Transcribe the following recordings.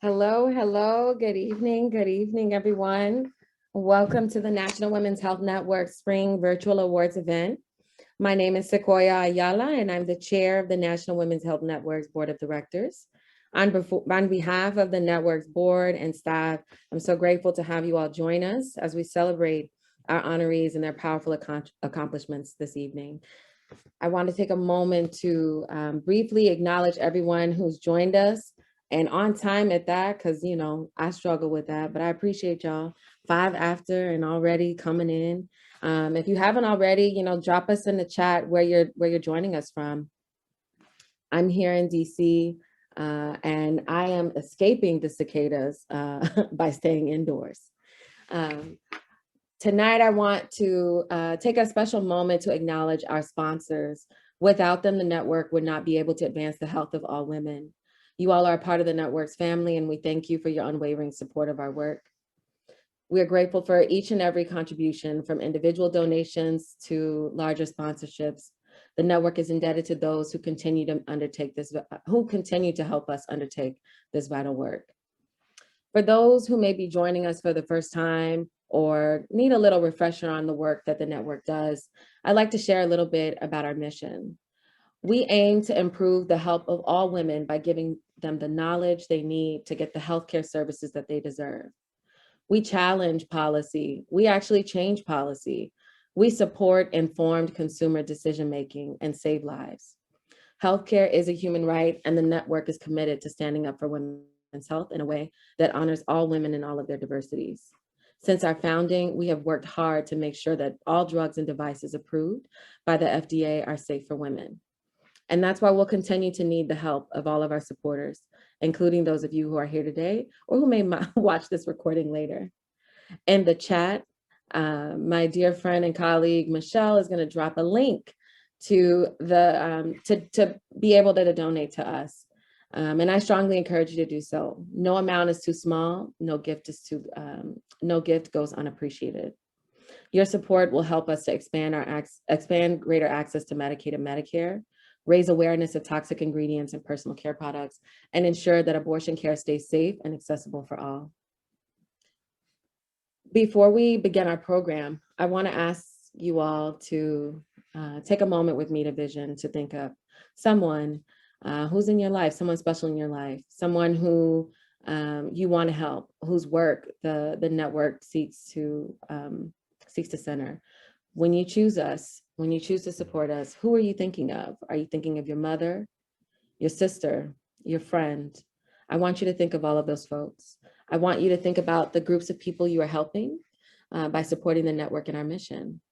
Hello, hello, good evening, everyone. Welcome to the National Women's Health Network Spring Virtual Awards event. My name is Sequoia Ayala, and I'm the chair of the National Women's Health Network's Board of Directors. On behalf of the network's board and staff, I'm so grateful to have you all join us as we celebrate our honorees and their powerful accomplishments this evening. I want to take a moment to briefly acknowledge everyone who's joined us and on time at that, because, you know, I struggle with that, but I appreciate y'all 5 after and already coming in. If you haven't already, you know, drop us in the chat where you're joining us from. I'm here in DC and I am escaping the cicadas by staying indoors. Tonight, I want to take a special moment to acknowledge our sponsors. Without them, the network would not be able to advance the health of all women. You all are a part of the network's family, and we thank you for your unwavering support of our work. We are grateful for each and every contribution, from individual donations to larger sponsorships. The network is indebted to those who continue to help us undertake this vital work. For those who may be joining us for the first time or need a little refresher on the work that the network does, I'd like to share a little bit about our mission. We aim to improve the health of all women by giving them the knowledge they need to get the healthcare services that they deserve. We challenge policy. We actually change policy. We support informed consumer decision-making and save lives. Healthcare is a human right, and the network is committed to standing up for women's health in a way that honors all women in all of their diversities. Since our founding, we have worked hard to make sure that all drugs and devices approved by the FDA are safe for women. And that's why we'll continue to need the help of all of our supporters, including those of you who are here today or who may watch this recording later. In the chat, my dear friend and colleague, Michelle, is going to drop a link to to be able to donate to us. And I strongly encourage you to do so. No amount is too small. No gift goes unappreciated. Your support will help us to expand greater access to Medicaid and Medicare, raise awareness of toxic ingredients in personal care products, and ensure that abortion care stays safe and accessible for all. Before we begin our program, I want to ask you all to take a moment with me to think of someone who's in your life, someone special in your life, someone who you want to help, whose work the network seeks to center. When you choose us, when you choose to support us, who are you thinking of? Are you thinking of your mother, your sister, your friend? I want you to think of all of those folks. I want you to think about the groups of people you are helping by supporting the network and our mission.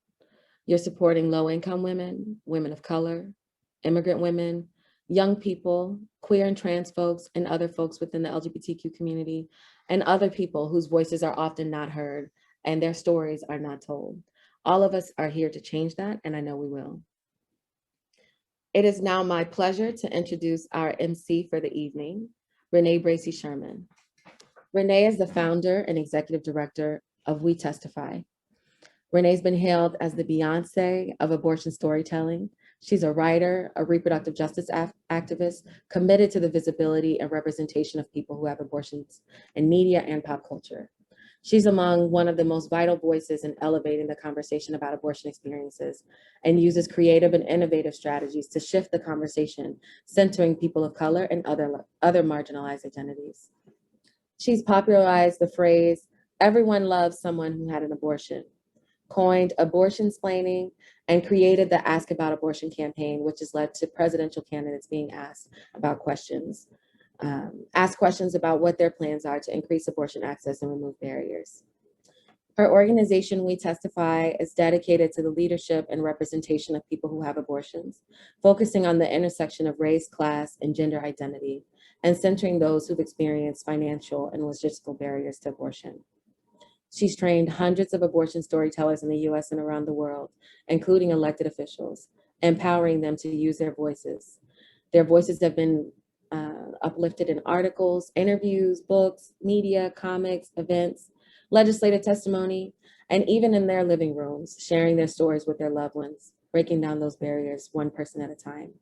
You're supporting low-income women, women of color, immigrant women, young people, queer and trans folks, and other folks within the LGBTQ community, and other people whose voices are often not heard and their stories are not told. All of us are here to change that, and I know we will. It is now my pleasure to introduce our MC for the evening, Renee Bracey Sherman. Renee is the founder and executive director of We Testify. Renee's been hailed as the Beyonce of abortion storytelling. She's a writer, a reproductive justice activist, committed to the visibility and representation of people who have abortions in media and pop culture. She's among one of the most vital voices in elevating the conversation about abortion experiences and uses creative and innovative strategies to shift the conversation, centering people of color and other marginalized identities. She's popularized the phrase, "Everyone loves someone who had an abortion," coined abortion-splaining, and created the Ask About Abortion campaign, which has led to presidential candidates being asked about questions. Ask questions about what their plans are to increase abortion access and remove barriers. Her organization, We Testify, is dedicated to the leadership and representation of people who have abortions, focusing on the intersection of race, class, and gender identity, and centering those who've experienced financial and logistical barriers to abortion. She's trained hundreds of abortion storytellers in the US and around the world, including elected officials, empowering them to use their voices. Their voices have been uplifted in articles, interviews, books, media, comics, events, legislative testimony, and even in their living rooms, sharing their stories with their loved ones, breaking down those barriers one person at a time.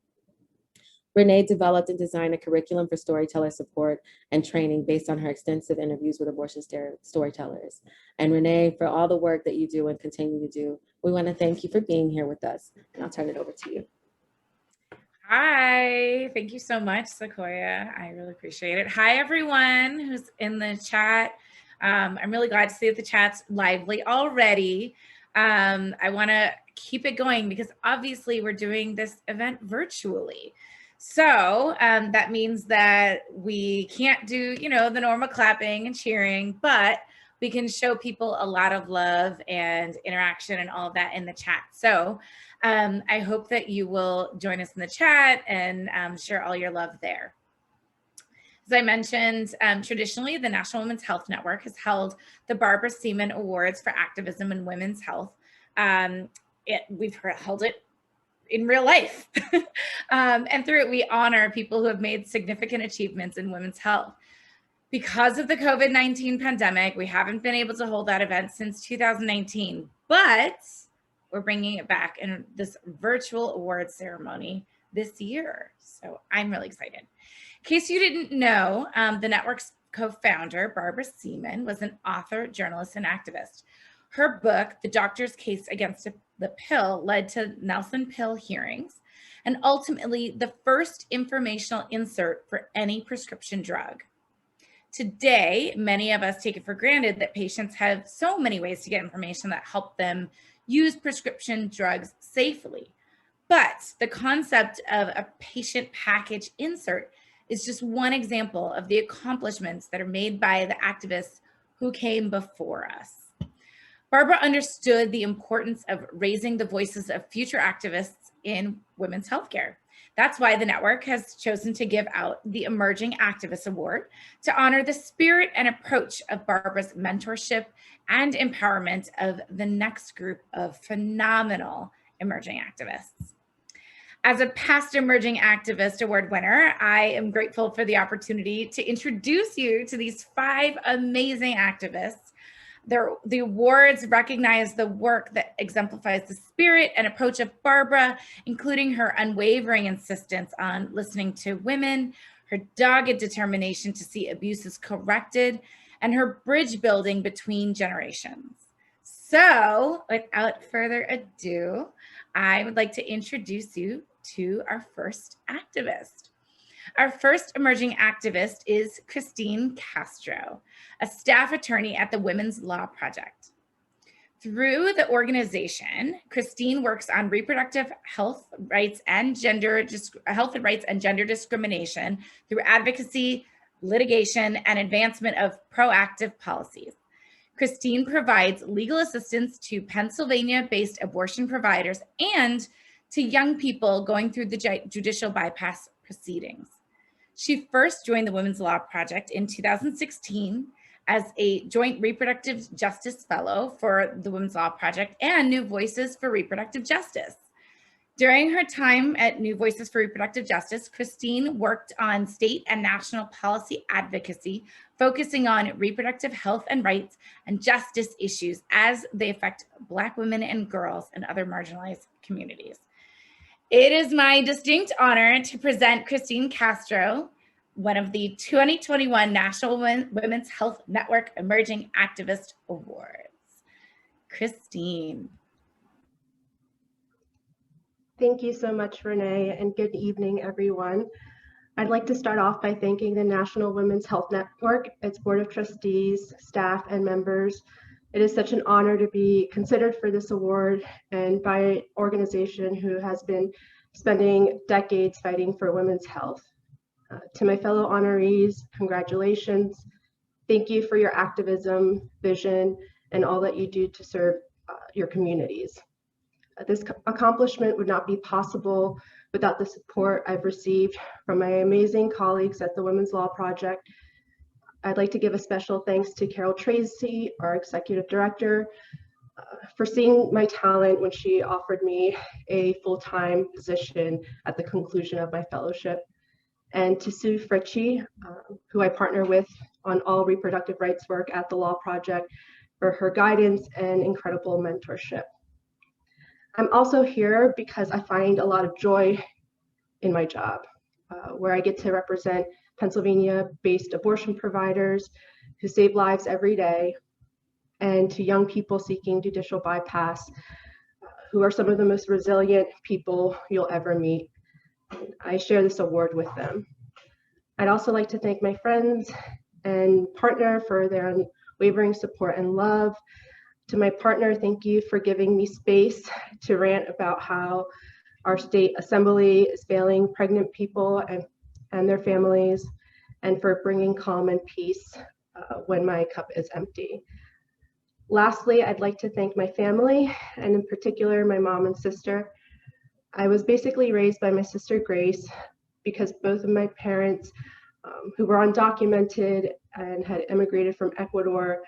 Renee developed and designed a curriculum for storyteller support and training based on her extensive interviews with abortion storytellers. And Renee, for all the work that you do and continue to do, we want to thank you for being here with us. And I'll turn it over to you. Hi, thank you so much, Sequoia. I really appreciate it. Hi, everyone who's in the chat. I'm really glad to see that the chat's lively already. I want to keep it going because obviously we're doing this event virtually. So that means that we can't do, you know, the normal clapping and cheering, but we can show people a lot of love and interaction and all of that in the chat. So I hope that you will join us in the chat and share all your love there. As I mentioned, traditionally, the National Women's Health Network has held the Barbara Seaman Awards for Activism in Women's Health. We've held it in real life. And through it, we honor people who have made significant achievements in women's health. Because of the COVID-19 pandemic, we haven't been able to hold that event since 2019, but we're bringing it back in this virtual awards ceremony this year. So I'm really excited. In case you didn't know, the network's co-founder, Barbara Seaman, was an author, journalist, and activist. Her book, The Doctor's Case Against the Pill, led to Nelson Pill hearings and ultimately the first informational insert for any prescription drug. Today, many of us take it for granted that patients have so many ways to get information that help them use prescription drugs safely. But the concept of a patient package insert is just one example of the accomplishments that are made by the activists who came before us. Barbara understood the importance of raising the voices of future activists in women's healthcare. That's why the network has chosen to give out the Emerging Activist Award to honor the spirit and approach of Barbara's mentorship and empowerment of the next group of phenomenal emerging activists. As a past Emerging Activist Award winner, I am grateful for the opportunity to introduce you to these 5 amazing activists. The awards recognize the work that exemplifies the spirit and approach of Barbara, including her unwavering insistence on listening to women, her dogged determination to see abuses corrected, and her bridge building between generations. So without further ado, I would like to introduce you to our first activist. Our first emerging activist is Christine Castro, a staff attorney at the Women's Law Project. Through the organization, Christine works on reproductive health rights and gender discrimination through advocacy, litigation, and advancement of proactive policies. Christine provides legal assistance to Pennsylvania-based abortion providers and to young people going through the judicial bypass proceedings. She first joined the Women's Law Project in 2016 as a joint reproductive justice fellow for the Women's Law Project and New Voices for Reproductive Justice. During her time at New Voices for Reproductive Justice, Christine worked on state and national policy advocacy, focusing on reproductive health and rights and justice issues as they affect Black women and girls and other marginalized communities. It is my distinct honor to present Christine Castro, one of the 2021 National Women's Health Network Emerging Activist Awards. Christine. Thank you so much, Renee, and good evening, everyone. I'd like to start off by thanking the National Women's Health Network, its Board of Trustees, staff, and members. It is such an honor to be considered for this award and by an organization who has been spending decades fighting for women's health. To my fellow honorees, congratulations. Thank you for your activism, vision, and all that you do to serve your communities. This accomplishment would not be possible without the support I've received from my amazing colleagues at the Women's Law Project. I'd like to give a special thanks to Carol Tracy, our executive director, for seeing my talent when she offered me a full-time position at the conclusion of my fellowship. And to Sue Fritchie, who I partner with on all reproductive rights work at the Law Project, for her guidance and incredible mentorship. I'm also here because I find a lot of joy in my job. where I get to represent Pennsylvania-based abortion providers who save lives every day, and to young people seeking judicial bypass, who are some of the most resilient people you'll ever meet. I share this award with them. I'd also like to thank my friends and partner for their unwavering support and love. To my partner, thank you for giving me space to rant about how our state assembly is failing pregnant people and their families, and for bringing calm and peace when my cup is empty. Lastly, I'd like to thank my family, and in particular, my mom and sister. I was basically raised by my sister Grace because both of my parents, who were undocumented and had immigrated from Ecuador,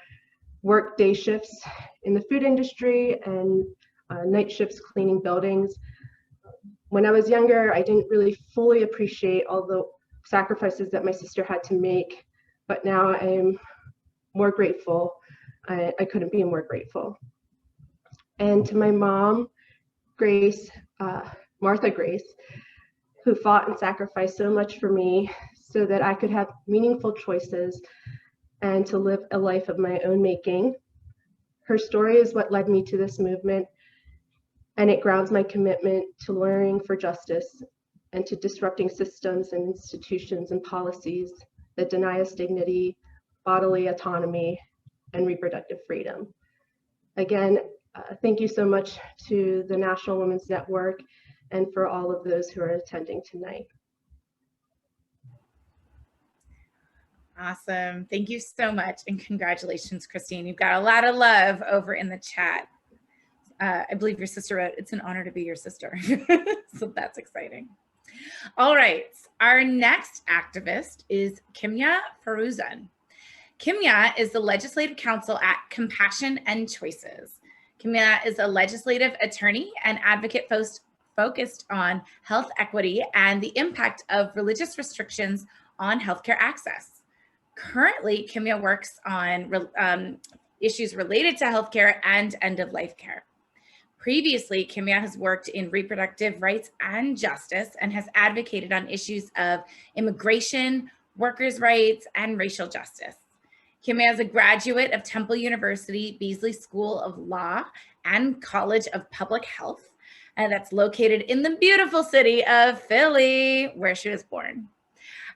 worked day shifts in the food industry and night shifts cleaning buildings. When I was younger, I didn't really fully appreciate all the sacrifices that my sister had to make, but now I'm more grateful. I couldn't be more grateful. And to my mom, Grace, Martha Grace, who fought and sacrificed so much for me so that I could have meaningful choices and to live a life of my own making. Her story is what led me to this movement, and it grounds my commitment to learning for justice and to disrupting systems and institutions and policies that deny us dignity, bodily autonomy, and reproductive freedom. Again, thank you so much to the National Women's Network and for all of those who are attending tonight. Awesome. Thank you so much. And congratulations, Christine. You've got a lot of love over in the chat. I believe your sister wrote, it's an honor to be your sister. So that's exciting. All right. Our next activist is Kimya Fourozan. Kimya is the legislative counsel at Compassion and Choices. Kimya is a legislative attorney and advocate focused on health equity and the impact of religious restrictions on healthcare access. Currently, Kimya works on issues related to healthcare and end-of-life care. Previously, Kimya has worked in reproductive rights and justice and has advocated on issues of immigration, workers' rights, and racial justice. Kimya is a graduate of Temple University Beasley School of Law and College of Public Health, and that's located in the beautiful city of Philly, where she was born.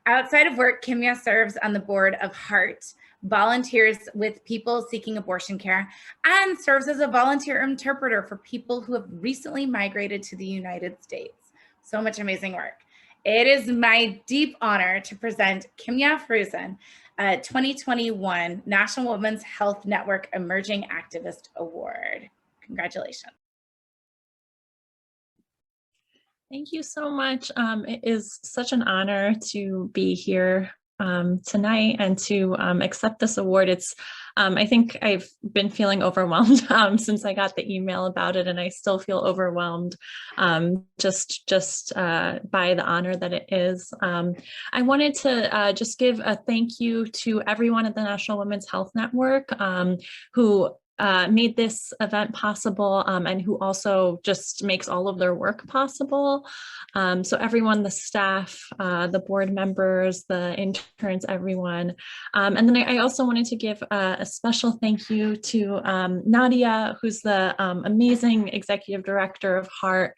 Outside of work, Kimya serves on the board of HEART, volunteers with people seeking abortion care, and serves as a volunteer interpreter for people who have recently migrated to the United States. So much amazing work. It is my deep honor to present Kimya Fourozan, 2021 National Women's Health Network Emerging Activist Award. Congratulations. Thank you so much. It is such an honor to be here tonight and to accept this award. It's, I think I've been feeling overwhelmed since I got the email about it, and I still feel overwhelmed just by the honor that it is. I wanted to just give a thank you to everyone at the National Women's Health Network who made this event possible and who also just makes all of their work possible. So everyone, the staff, the board members, the interns, everyone. And then I also wanted to give a special thank you to Nadia, who's the amazing executive director of HEART,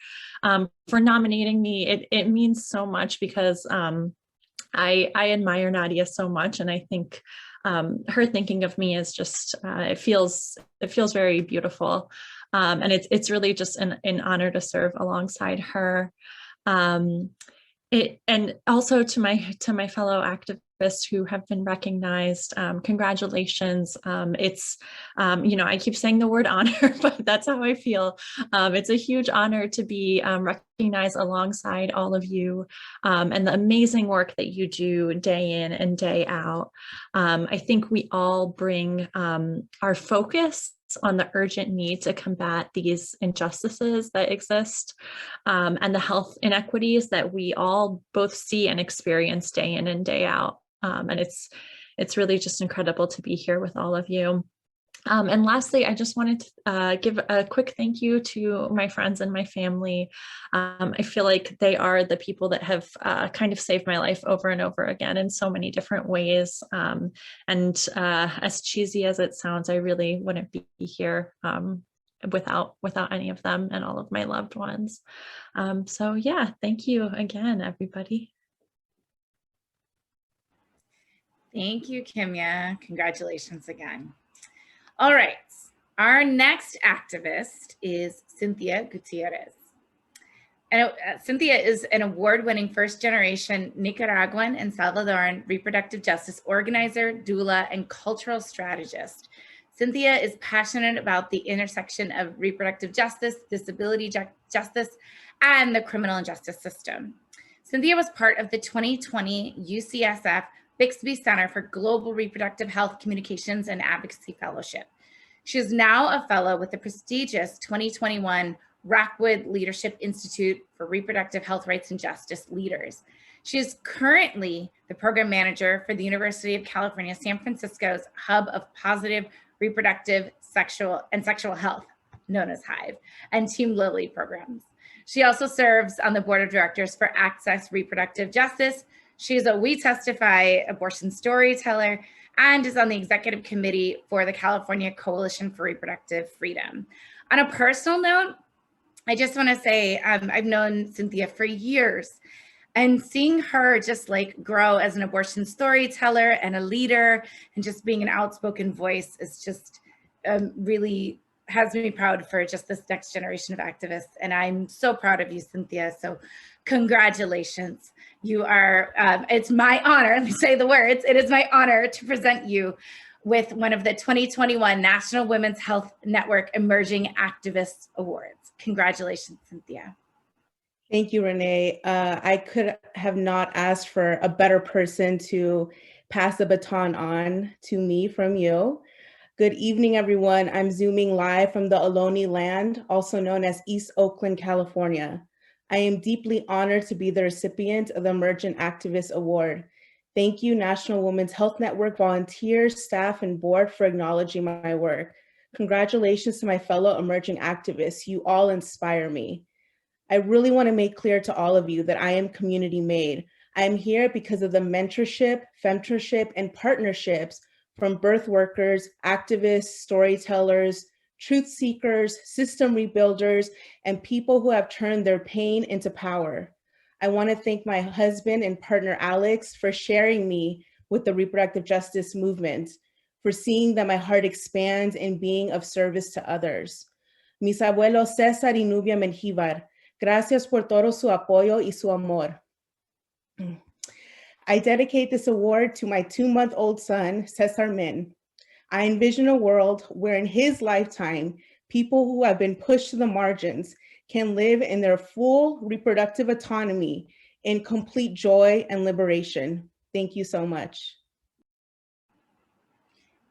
for nominating me. It means so much because I admire Nadia so much, and I think her thinking of me is just, it feels very beautiful. And it's really just an honor to serve alongside her. And also to my fellow activists who have been recognized, congratulations. It's, I keep saying the word honor, but that's how I feel. It's a huge honor to be recognized alongside all of you and the amazing work that you do day in and day out. I think we all bring our focus on the urgent need to combat these injustices that exist and the health inequities that we all both see and experience day in and day out. And it's really just incredible to be here with all of you. And lastly, I just wanted to give a quick thank you to my friends and my family. I feel like they are the people that have kind of saved my life over and over again in so many different ways. And as cheesy as it sounds, I really wouldn't be here without any of them and all of my loved ones. So yeah, thank you again, everybody. Thank you, Kimya. Congratulations again. All right, our next activist is Cynthia Gutierrez. And Cynthia is an award-winning first-generation Nicaraguan and Salvadoran reproductive justice organizer, doula, and cultural strategist. Cynthia is passionate about the intersection of reproductive justice, disability justice, and the criminal justice system. Cynthia was part of the 2020 UCSF Bixby Center for Global Reproductive Health Communications and Advocacy Fellowship. She is now a fellow with the prestigious 2021 Rockwood Leadership Institute for Reproductive Health Rights and Justice Leaders. She is currently the program manager for the University of California, San Francisco's Hub of Positive Reproductive Sexual Health, known as HIVE, and Team Lily programs. She also serves on the board of directors for Access Reproductive Justice. She is a We Testify abortion storyteller and is on the executive committee for the California Coalition for Reproductive Freedom. On a personal note, I just want to say I've known Cynthia for years, and seeing her just like grow as an abortion storyteller and a leader and just being an outspoken voice is just really has me proud for just this next generation of activists. And I'm so proud of you, Cynthia. So congratulations. You are, it's my honor, let me say the words, it is my honor to present you with one of the 2021 National Women's Health Network Emerging Activists Awards. Congratulations, Cynthia. Thank you, Renee. I could have not asked for a better person to pass the baton on to me from you. Good evening, everyone. I'm Zooming live from the Ohlone land, also known as East Oakland, California. I am deeply honored to be the recipient of the Emerging Activist Award. Thank you, National Women's Health Network volunteers, staff, and board for acknowledging my work. Congratulations to my fellow emerging activists. You all inspire me. I really want to make clear to all of you that I am community made. I am here because of the mentorship, femtorship, and partnerships from birth workers, activists, storytellers, truth seekers, system rebuilders, and people who have turned their pain into power. I want to thank my husband and partner, Alex, for sharing me with the reproductive justice movement, for seeing that my heart expands and being of service to others. Mis abuelos César y Nubia Menjivar, gracias por todo su apoyo y su amor. I dedicate this award to my 2-month-old son, César Min. I envision a world where in his lifetime, people who have been pushed to the margins can live in their full reproductive autonomy in complete joy and liberation. Thank you so much.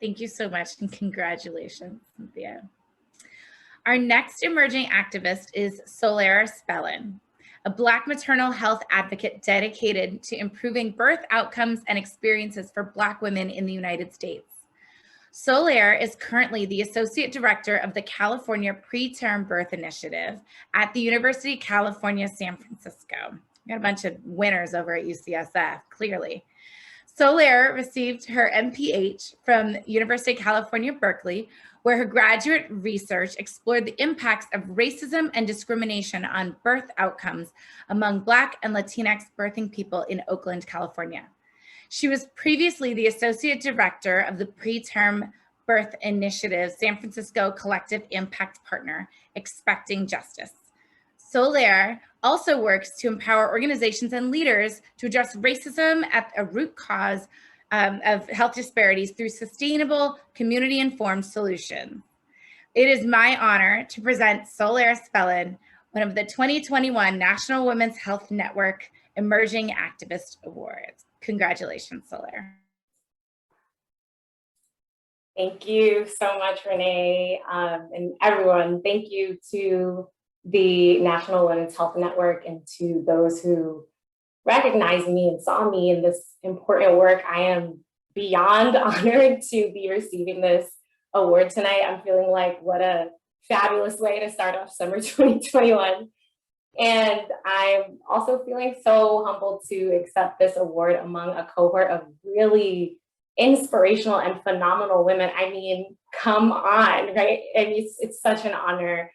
Thank you so much, and congratulations, Cynthia. Our next emerging activist is Solaire Spellen, a Black maternal health advocate dedicated to improving birth outcomes and experiences for Black women in the United States. Solaire is currently the Associate Director of the California Preterm Birth Initiative at the University of California, San Francisco. We got a bunch of winners over at UCSF, clearly. Solaire received her MPH from University of California, Berkeley, where her graduate research explored the impacts of racism and discrimination on birth outcomes among Black and Latinx birthing people in Oakland, California. She was previously the Associate Director of the Preterm Birth Initiative San Francisco Collective Impact Partner, Expecting Justice. Solaire also works to empower organizations and leaders to address racism at a root cause of health disparities through sustainable, community-informed solutions. It is my honor to present Solaire Spellen, one of the 2021 National Women's Health Network Emerging Activist Awards. Congratulations, Solaire. Thank you so much, Renee, and everyone. Thank you to the National Women's Health Network and to those who recognized me and saw me in this important work. I am beyond honored to be receiving this award tonight. I'm feeling like what a fabulous way to start off summer 2021. And I'm also feeling so humbled to accept this award among a cohort of really inspirational and phenomenal women. I mean, come on, right? I mean, it's such an honor.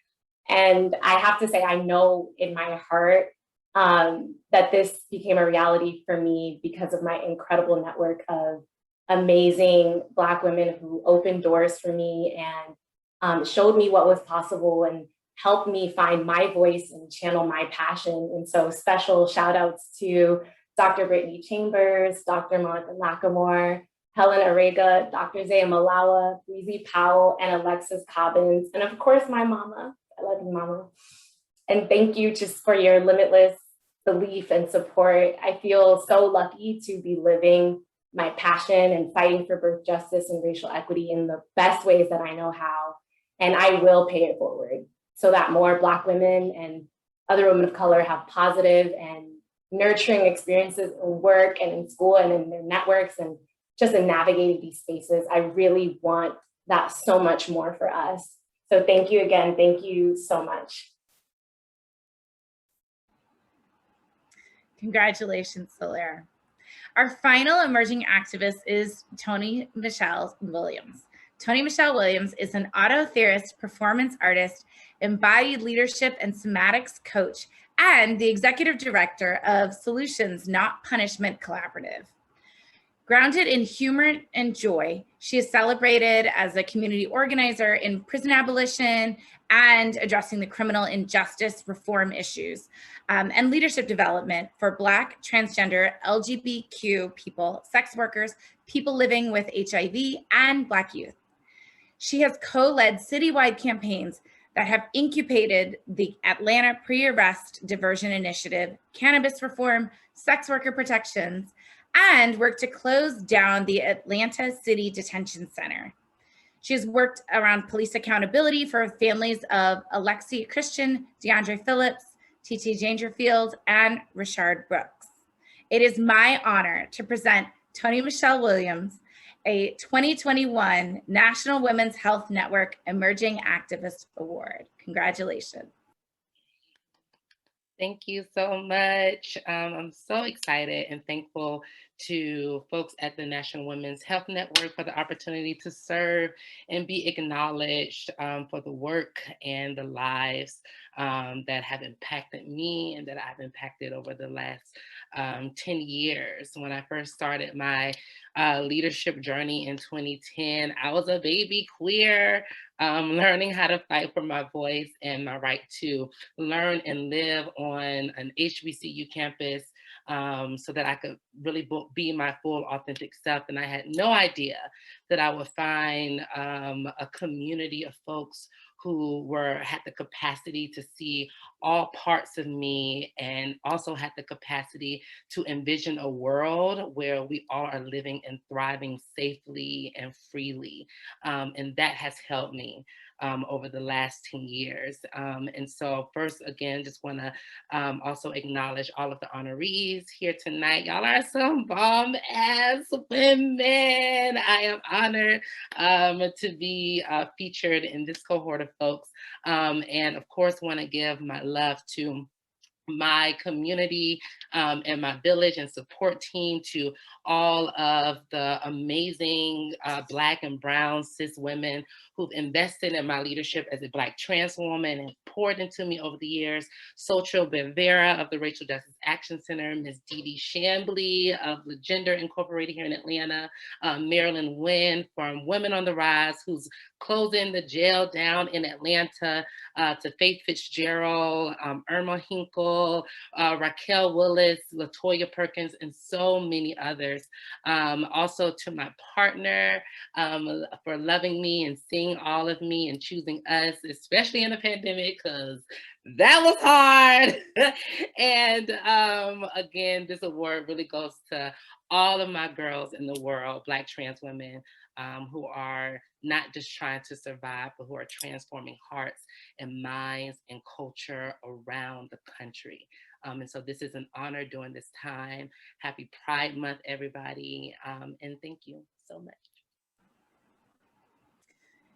And I have to say, I know in my heart that this became a reality for me because of my incredible network of amazing Black women who opened doors for me and showed me what was possible and helped me find my voice and channel my passion. And so special shout outs to Dr. Brittany Chambers, Dr. Martha Nakamore, Helen Arega, Dr. Zaya Malawa, Breezy Powell, and Alexis Cobbins, and of course my mama. I love you, mama. And thank you just for your limitless belief and support. I feel so lucky to be living my passion and fighting for birth justice and racial equity in the best ways that I know how. And I will pay it forward so that more Black women and other women of color have positive and nurturing experiences in work and in school and in their networks and just in navigating these spaces. I really want that so much more for us. So thank you again. Thank you so much. Congratulations, Solaire. Our final emerging activist is Toni-Michelle Williams. Toni-Michelle Williams is an auto theorist, performance artist, embodied leadership and somatics coach, and the executive director of Solutions Not Punishment Collaborative. Grounded in humor and joy, she is celebrated as a community organizer in prison abolition and addressing the criminal injustice reform issues and leadership development for Black, transgender, LGBTQ people, sex workers, people living with HIV, and Black youth. She has co-led citywide campaigns that have incubated the Atlanta Pre-Arrest Diversion Initiative, cannabis reform, sex worker protections, and worked to close down the Atlanta City Detention Center. She has worked around police accountability for families of Alexi Christian, DeAndre Phillips, T.T. Dangerfield, and Richard Brooks. It is my honor to present Toni-Michelle Williams, a 2021 National Women's Health Network Emerging Activist Award. Congratulations. Thank you so much. I'm so excited and thankful to folks at the National Women's Health Network for the opportunity to serve and be acknowledged for the work and the lives that have impacted me and that I've impacted over the last 10 years. When I first started my leadership journey in 2010, I was a baby queer, learning how to fight for my voice and my right to learn and live on an HBCU campus so that I could really be my full authentic self. And I had no idea that I would find a community of folks who had the capacity to see all parts of me and also had the capacity to envision a world where we all are living and thriving safely and freely. And that has helped me over the last 10 years. And so first, again, just wanna also acknowledge all of the honorees here tonight. Y'all are some bomb ass women. I am honored to be featured in this cohort of folks. And of course, wanna give my love to my community and my village and support team, to all of the amazing Black and brown cis women who've invested in my leadership as a Black trans woman and poured into me over the years. Sotril Benvera of the Racial Justice Action Center, Ms. Dee Dee Shambly of the Gender Incorporated here in Atlanta, Marilyn Wynn from Women on the Rise, who's closing the jail down in Atlanta, to Faith Fitzgerald, Irma Hinkle, Raquel Willis, LaToya Perkins, and so many others. Also to my partner for loving me and seeing all of me and choosing us, especially in the pandemic, because that was hard. And again, this award really goes to all of my girls in the world, Black trans women, who are not just trying to survive, but who are transforming hearts and minds and culture around the country. And so this is an honor during this time. Happy Pride Month, everybody. And thank you so much.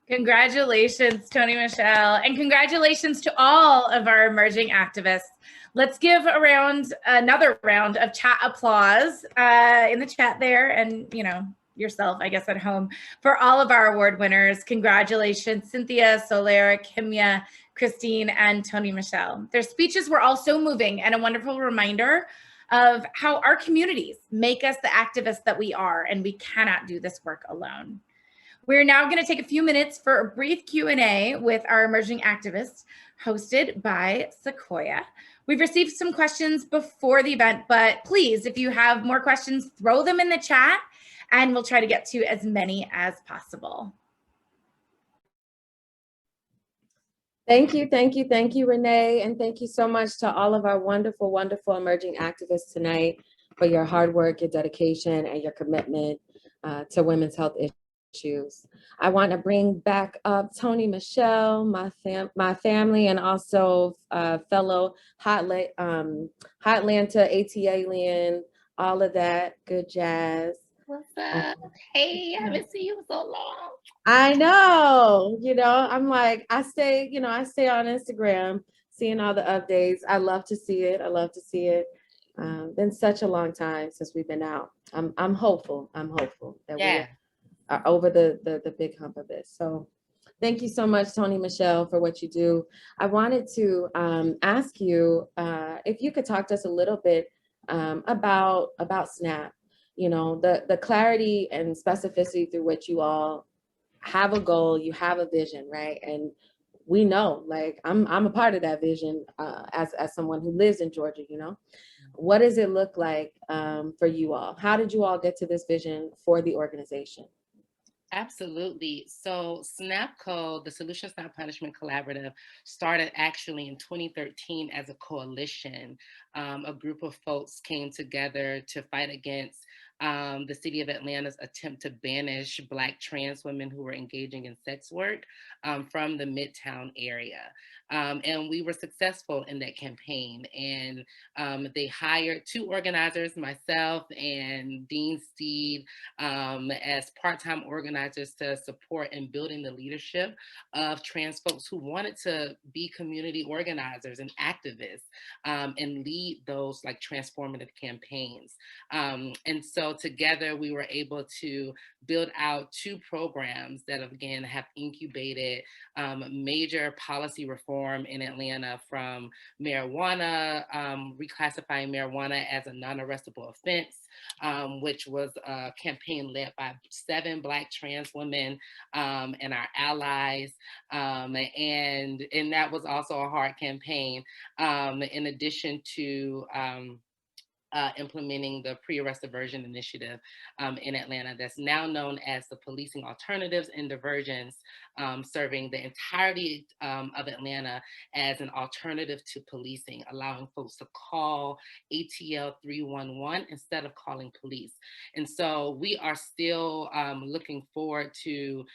Congratulations, Toni-Michelle, and congratulations to all of our emerging activists. Let's give another round of chat applause in the chat there, and yourself, I guess, at home, for all of our award winners. Congratulations, Cynthia, Solaire, Kimya, Christine, and Toni-Michelle. Their speeches were all so moving and a wonderful reminder of how our communities make us the activists that we are, and we cannot do this work alone. We're now going to take a few minutes for a brief Q&A with our emerging activists, hosted by Sequoia. We've received some questions before the event, but please, if you have more questions, throw them in the chat, and we'll try to get to as many as possible. Thank you, Renee, and thank you so much to all of our wonderful, wonderful emerging activists tonight for your hard work, your dedication, and your commitment to women's health issues. I want to bring back up Toni-Michelle, my family, and also fellow Hotlanta, AT-alien, all of that good jazz. What's up? Hey, I haven't seen you in so long. I know, I'm like, I stay on Instagram, seeing all the updates. I love to see it. Been such a long time since we've been out. I'm hopeful that we are over the big hump of this. So thank you so much, Toni-Michelle, for what you do. I wanted to ask you if you could talk to us a little bit about SNAP, the clarity and specificity through which you all have a goal, you have a vision, right? And we know, like, I'm a part of that vision as someone who lives in Georgia, What does it look like for you all? How did you all get to this vision for the organization? Absolutely. So SNAPCO, the Solutions Not Punishment Collaborative, started actually in 2013 as a coalition. A group of folks came together to fight against the city of Atlanta's attempt to banish Black trans women who were engaging in sex work from the Midtown area. And we were successful in that campaign. And they hired 2 organizers, myself and Dean Steed, as part-time organizers to support in building the leadership of trans folks who wanted to be community organizers and activists and lead those like transformative campaigns. And so together we were able to build out 2 programs that again have incubated major policy reform in Atlanta, from marijuana, reclassifying marijuana as a non-arrestable offense, which was a campaign led by 7 Black trans women and our allies. And that was also a hard campaign, in addition to implementing the Pre-Arrest Diversion Initiative in Atlanta that's now known as the Policing Alternatives and Diversions, serving the entirety of Atlanta as an alternative to policing, allowing folks to call ATL 311 instead of calling police. And so we are still looking forward to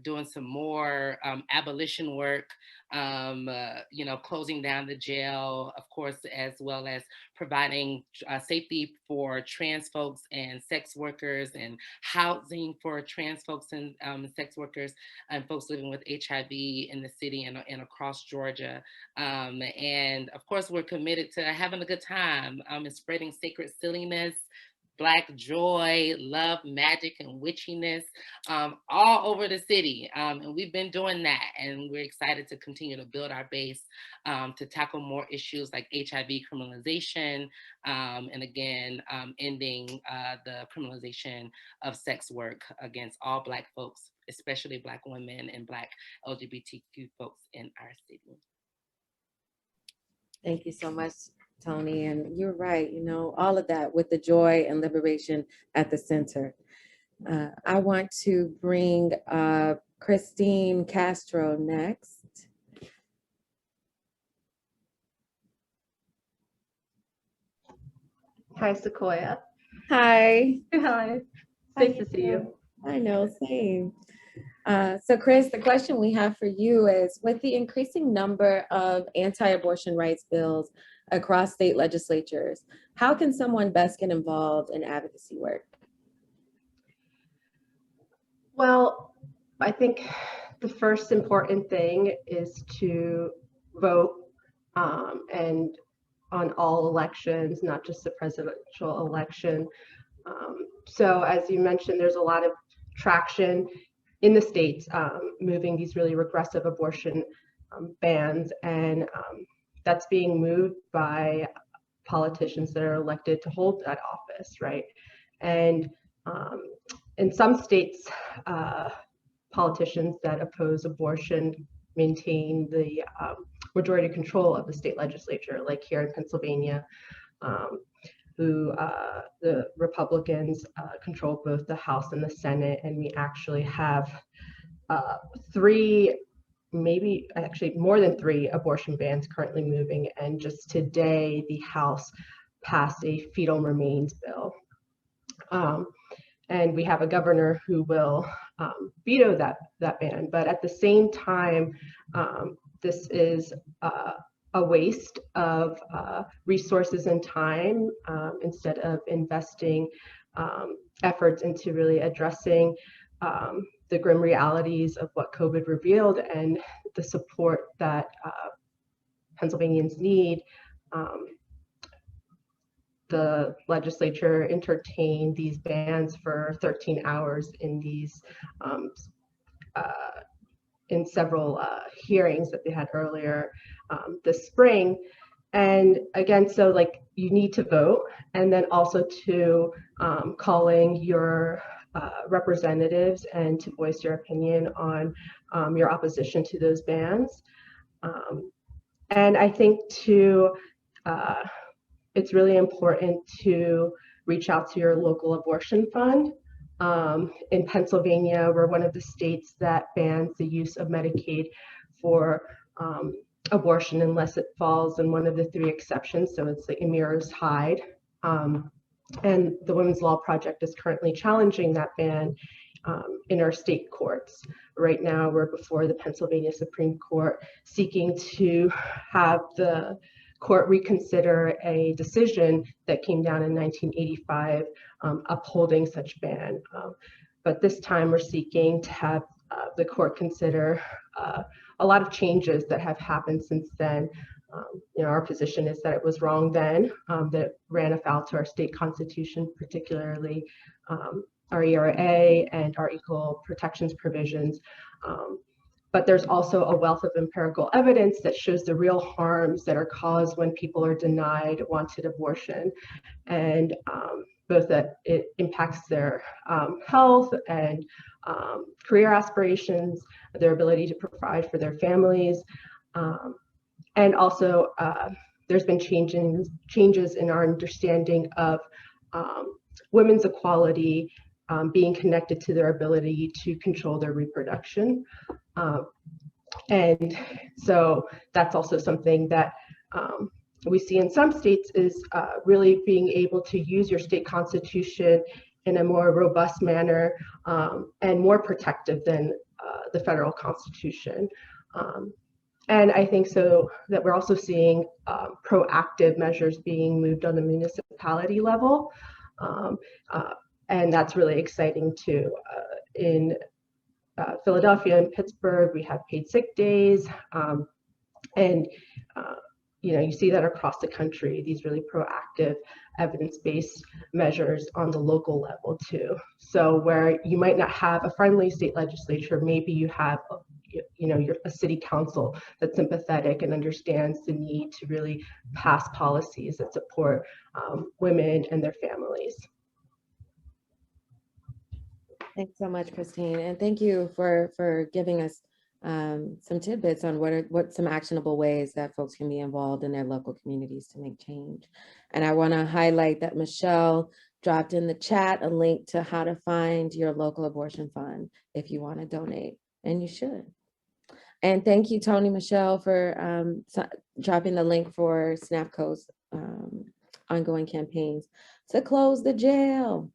doing some more abolition work, closing down the jail, of course, as well as providing safety for trans folks and sex workers, and housing for trans folks and sex workers and folks living with HIV in the city and across Georgia. And of course, we're committed to having a good time and spreading sacred silliness, Black joy, love, magic, and witchiness all over the city. And we've been doing that. And we're excited to continue to build our base to tackle more issues like HIV criminalization, and again, ending the criminalization of sex work against all Black folks, especially Black women and Black LGBTQ folks in our city. Thank you so much, Toni, and you're right, all of that with the joy and liberation at the center. I want to bring Christine Castro next. Hi, Sequoia. Hi. Hi. Nice to see you. I know, same. So Chris, the question we have for you is, with the increasing number of anti-abortion rights bills across state legislatures, how can someone best get involved in advocacy work? Well, I think the first important thing is to vote and on all elections, not just the presidential election. So as you mentioned, there's a lot of traction in the states moving these really regressive abortion bans, and that's being moved by politicians that are elected to hold that office, right? And in some states, politicians that oppose abortion maintain the majority control of the state legislature, like here in Pennsylvania, who the Republicans control both the House and the Senate, and we actually have three, maybe actually more than three abortion bans currently moving, and just today the House passed a fetal remains bill. And we have a governor who will veto that ban, but at the same time, this is a waste of resources and time instead of investing efforts into really addressing the grim realities of what COVID revealed and the support that Pennsylvanians need. The legislature entertained these bans for 13 hours in these in several hearings that they had earlier this spring. And again, so like you need to vote, and then also to calling your representatives and to voice your opinion on your opposition to those bans. And I think too, it's really important to reach out to your local abortion fund. In Pennsylvania, we're one of the states that bans the use of Medicaid for abortion unless it falls in one of the three exceptions. So it's the Emcee HIVE. And the Women's Law Project is currently challenging that ban in our state courts. Right now, we're before the Pennsylvania Supreme Court seeking to have the court reconsider a decision that came down in 1985 upholding such ban. But this time we're seeking to have the court consider a lot of changes that have happened since then. You know, our position is that it was wrong then, that ran afoul to our state constitution, particularly our ERA and our equal protections provisions. But there's also a wealth of empirical evidence that shows the real harms that are caused when people are denied wanted abortion, and both that it impacts their health and career aspirations, their ability to provide for their families, and also there's been changes in our understanding of women's equality being connected to their ability to control their reproduction. And so that's also something that we see in some states is really being able to use your state constitution in a more robust manner and more protective than the federal constitution. And I think so that we're also seeing proactive measures being moved on the municipality level. And that's really exciting too. In Philadelphia and Pittsburgh, we have paid sick days. And you know, you see that across the country, these really proactive evidence-based measures on the local level too. So where you might not have a friendly state legislature, maybe you have, you know, a city council that's sympathetic and understands the need to really pass policies that support women and their families. Thanks so much, Christine. And thank you for giving us some tidbits on what some actionable ways that folks can be involved in their local communities to make change. And I want to highlight that Michelle dropped in the chat a link to how to find your local abortion fund if you want to donate, and you should. And thank you, Toni-Michelle, for dropping the link for SNAPCO's ongoing campaigns to close the jail.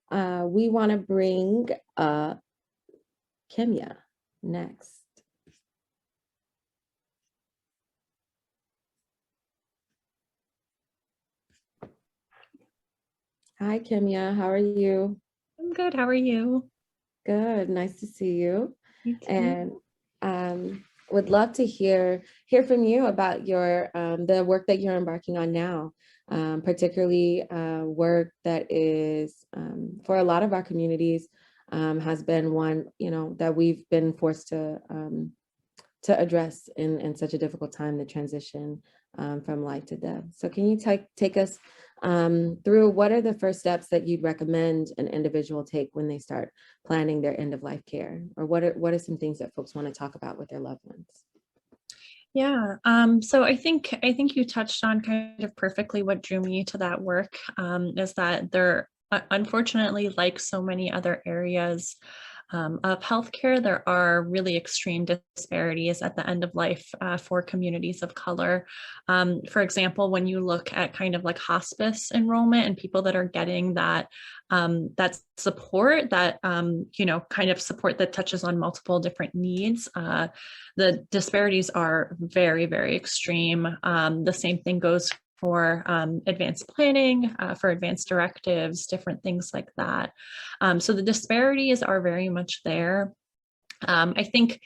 We want to bring Kimya next. Hi, Kimya. How are you? I'm good. How are you? Good. Nice to see you. You too. And would love to hear from you about your the work that you're embarking on now, particularly work that is for a lot of our communities has been one, you know, that we've been forced to address in such a difficult time, the transition from life to death. So can you take us through what are the first steps that you'd recommend an individual take when they start planning their end of life care? Or what are some things that folks want to talk about with their loved ones? Yeah, so I think you touched on kind of perfectly what drew me to that work, is that there, unfortunately, like so many other areas of healthcare, there are really extreme disparities at the end of life for communities of color. For example, when you look at kind of like hospice enrollment and people that are getting that that support, that you know, kind of support that touches on multiple different needs, the disparities are very, very extreme. The same thing goes for advanced planning, for advanced directives, different things like that. So the disparities are very much there. I think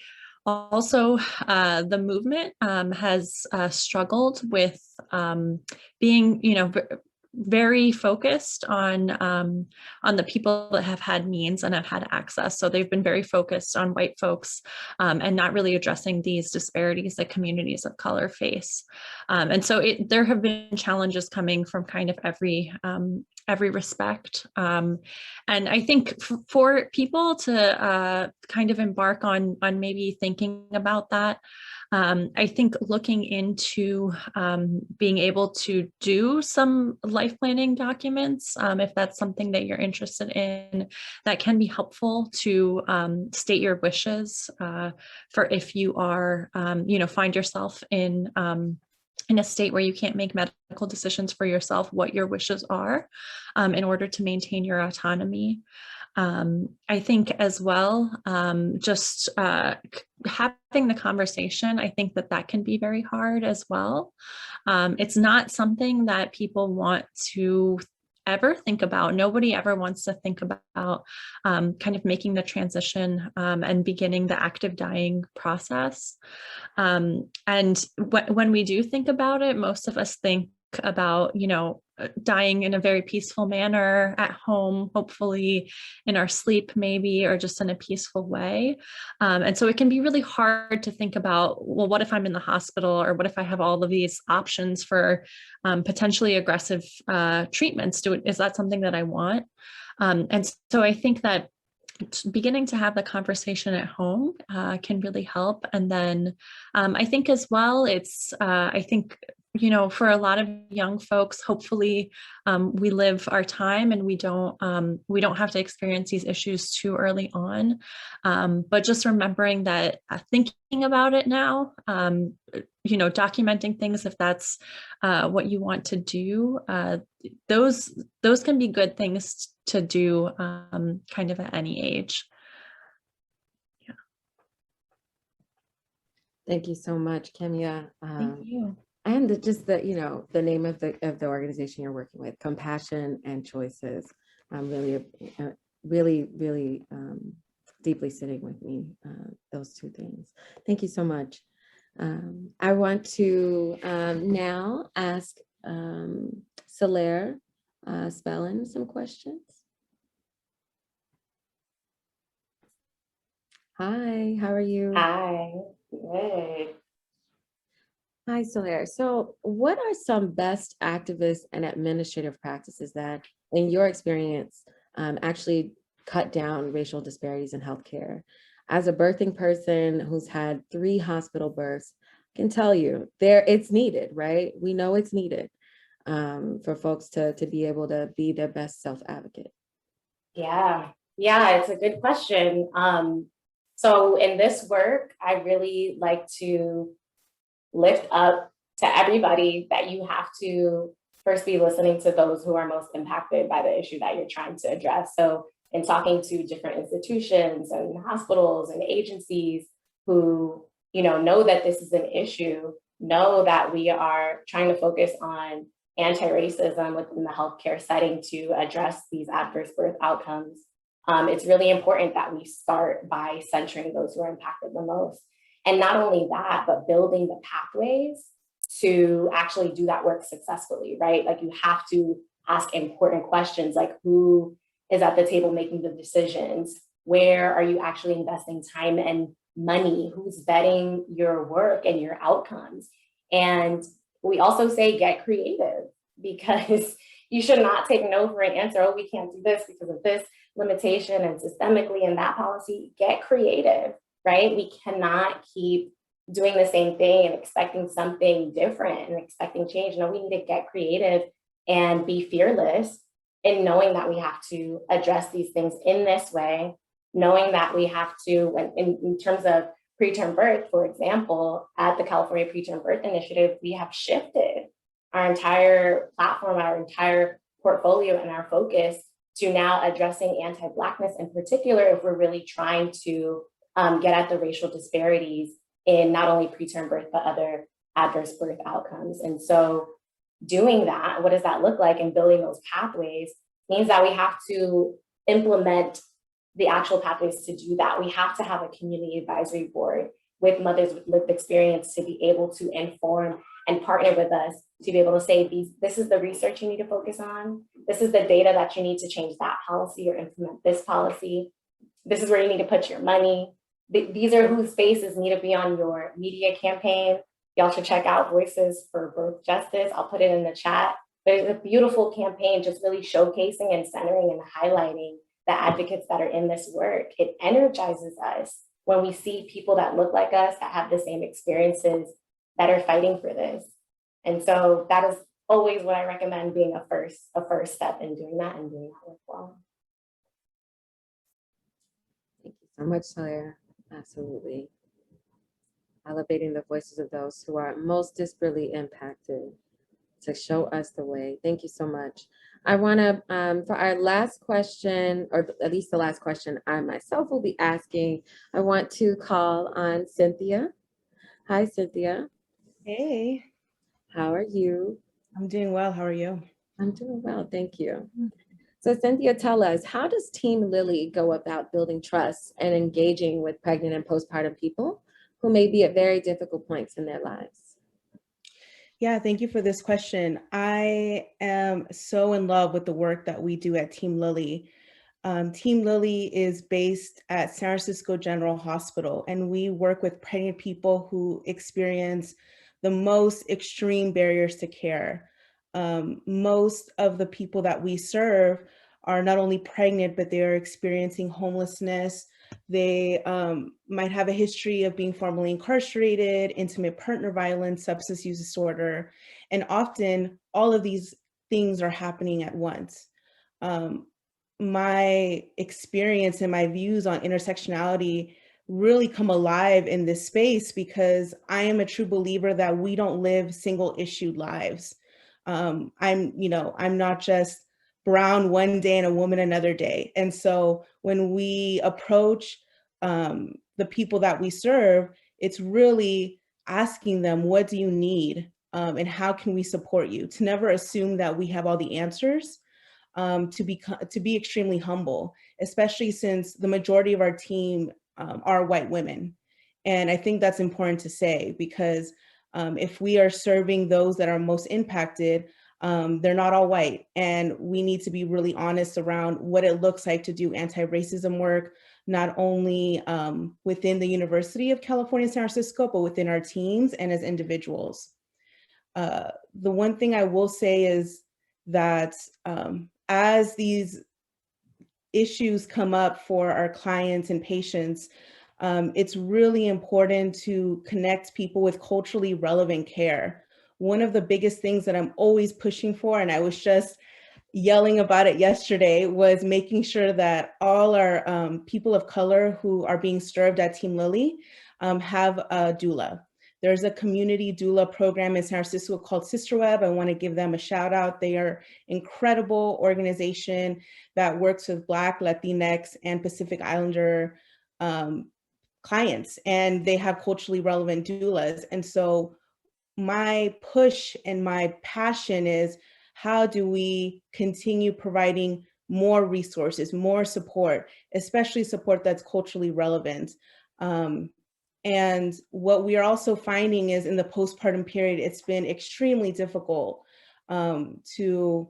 also the movement has struggled with being, you know, very focused on the people that have had means and have had access. So they've been very focused on white folks and not really addressing these disparities that communities of color face. And so there have been challenges coming from kind of every respect. And I think for people to kind of embark on maybe thinking about that, I think looking into being able to do some life planning documents, if that's something that you're interested in, that can be helpful to state your wishes for if you are, you know, find yourself in a state where you can't make medical decisions for yourself, what your wishes are in order to maintain your autonomy. I think as well, just having the conversation, I think that can be very hard as well. It's not something that people want to ever think about. Nobody ever wants to think about kind of making the transition and beginning the active dying process. And when we do think about it, most of us think about, you know, dying in a very peaceful manner at home, hopefully in our sleep maybe, or just in a peaceful way. And so it can be really hard to think about, well, what if I'm in the hospital, or what if I have all of these options for potentially aggressive treatments? Is that something that I want? And so I think that beginning to have the conversation at home can really help. And then I think as well, it's, I think, you know, for a lot of young folks, hopefully we live our time and we don't have to experience these issues too early on. But just remembering that thinking about it now, you know, documenting things, if that's what you want to do, those can be good things to do kind of at any age. Yeah. Thank you so much, Kimya. Thank you. And just the, you know, the name of the organization you're working with, Compassion and Choices, really deeply sitting with me, those two things. Thank you so much. I want to now ask Solaire, Spellen, some questions. Hi, how are you? Hi, good. Hi, Solaire. So what are some best activist and administrative practices that, in your experience, actually cut down racial disparities in healthcare? As a birthing person who's had 3 hospital births, I can tell you it's needed, right? We know it's needed for folks to be able to be their best self-advocate. Yeah, it's a good question. So in this work, I really like to lift up to everybody that you have to first be listening to those who are most impacted by the issue that you're trying to address. So in talking to different institutions and hospitals and agencies who, you know that this is an issue, know that we are trying to focus on anti-racism within the healthcare setting to address these adverse birth outcomes. It's really important that we start by centering those who are impacted the most. And not only that, but building the pathways to actually do that work successfully, right? Like you have to ask important questions like who is at the table making the decisions? Where are you actually investing time and money? Who's vetting your work and your outcomes? And we also say get creative, because you should not take no for an answer. Oh, we can't do this because of this limitation and systemically in that policy. Get creative, right? We cannot keep doing the same thing and expecting something different and expecting change. No, we need to get creative and be fearless in knowing that we have to address these things in this way, knowing that we have to, in terms of preterm birth, for example, at the California Preterm Birth Initiative, we have shifted our entire platform, our entire portfolio and our focus to now addressing anti-Blackness in particular, if we're really trying to get at the racial disparities in not only preterm birth, but other adverse birth outcomes. And so doing that, what does that look like? And building those pathways means that we have to implement the actual pathways to do that. We have to have a community advisory board with mothers with lived experience to be able to inform and partner with us to be able to say, this is the research you need to focus on. This is the data that you need to change that policy or implement this policy. This is where you need to put your money. These are whose faces need to be on your media campaign. Y'all should check out Voices for Birth Justice. I'll put it in the chat. There's a beautiful campaign just really showcasing and centering and highlighting the advocates that are in this work. It energizes us when we see people that look like us, that have the same experiences, that are fighting for this. And so that is always what I recommend being a first step in doing that and doing that work well. Thank you so much, Solaire. Absolutely. Elevating the voices of those who are most disparately impacted to show us the way. Thank you so much. I want to, for our last question, or at least the last question I myself will be asking, I want to call on Cynthia. Hi, Cynthia. Hey. How are you? I'm doing well. How are you? I'm doing well, thank you. So Cynthia, tell us, how does Team Lily go about building trust and engaging with pregnant and postpartum people who may be at very difficult points in their lives? Yeah, thank you for this question. I am so in love with the work that we do at Team Lily. Team Lily is based at San Francisco General Hospital, and we work with pregnant people who experience the most extreme barriers to care. Most of the people that we serve are not only pregnant, but they are experiencing homelessness. They might have a history of being formerly incarcerated, intimate partner violence, substance use disorder, and often all of these things are happening at once. My experience and my views on intersectionality really come alive in this space because I am a true believer that we don't live single issued lives. I'm not just brown one day and a woman another day. And so when we approach the people that we serve, it's really asking them, what do you need? And how can we support you? To never assume that we have all the answers, to be extremely humble, especially since the majority of our team are white women. And I think that's important to say because if we are serving those that are most impacted, they're not all white. And we need to be really honest around what it looks like to do anti-racism work, not only within the University of California, San Francisco, but within our teams and as individuals. The one thing I will say is that as these issues come up for our clients and patients, it's really important to connect people with culturally relevant care. One of the biggest things that I'm always pushing for, and I was just yelling about it yesterday, was making sure that all our people of color who are being served at Team Lily have a doula. There's a community doula program in San Francisco called SisterWeb. I want to give them a shout out. They are an incredible organization that works with Black, Latinx, and Pacific Islander clients, and they have culturally relevant doulas. And so my push and my passion is, how do we continue providing more resources, more support, especially support that's culturally relevant. And what we are also finding is in the postpartum period, it's been extremely difficult to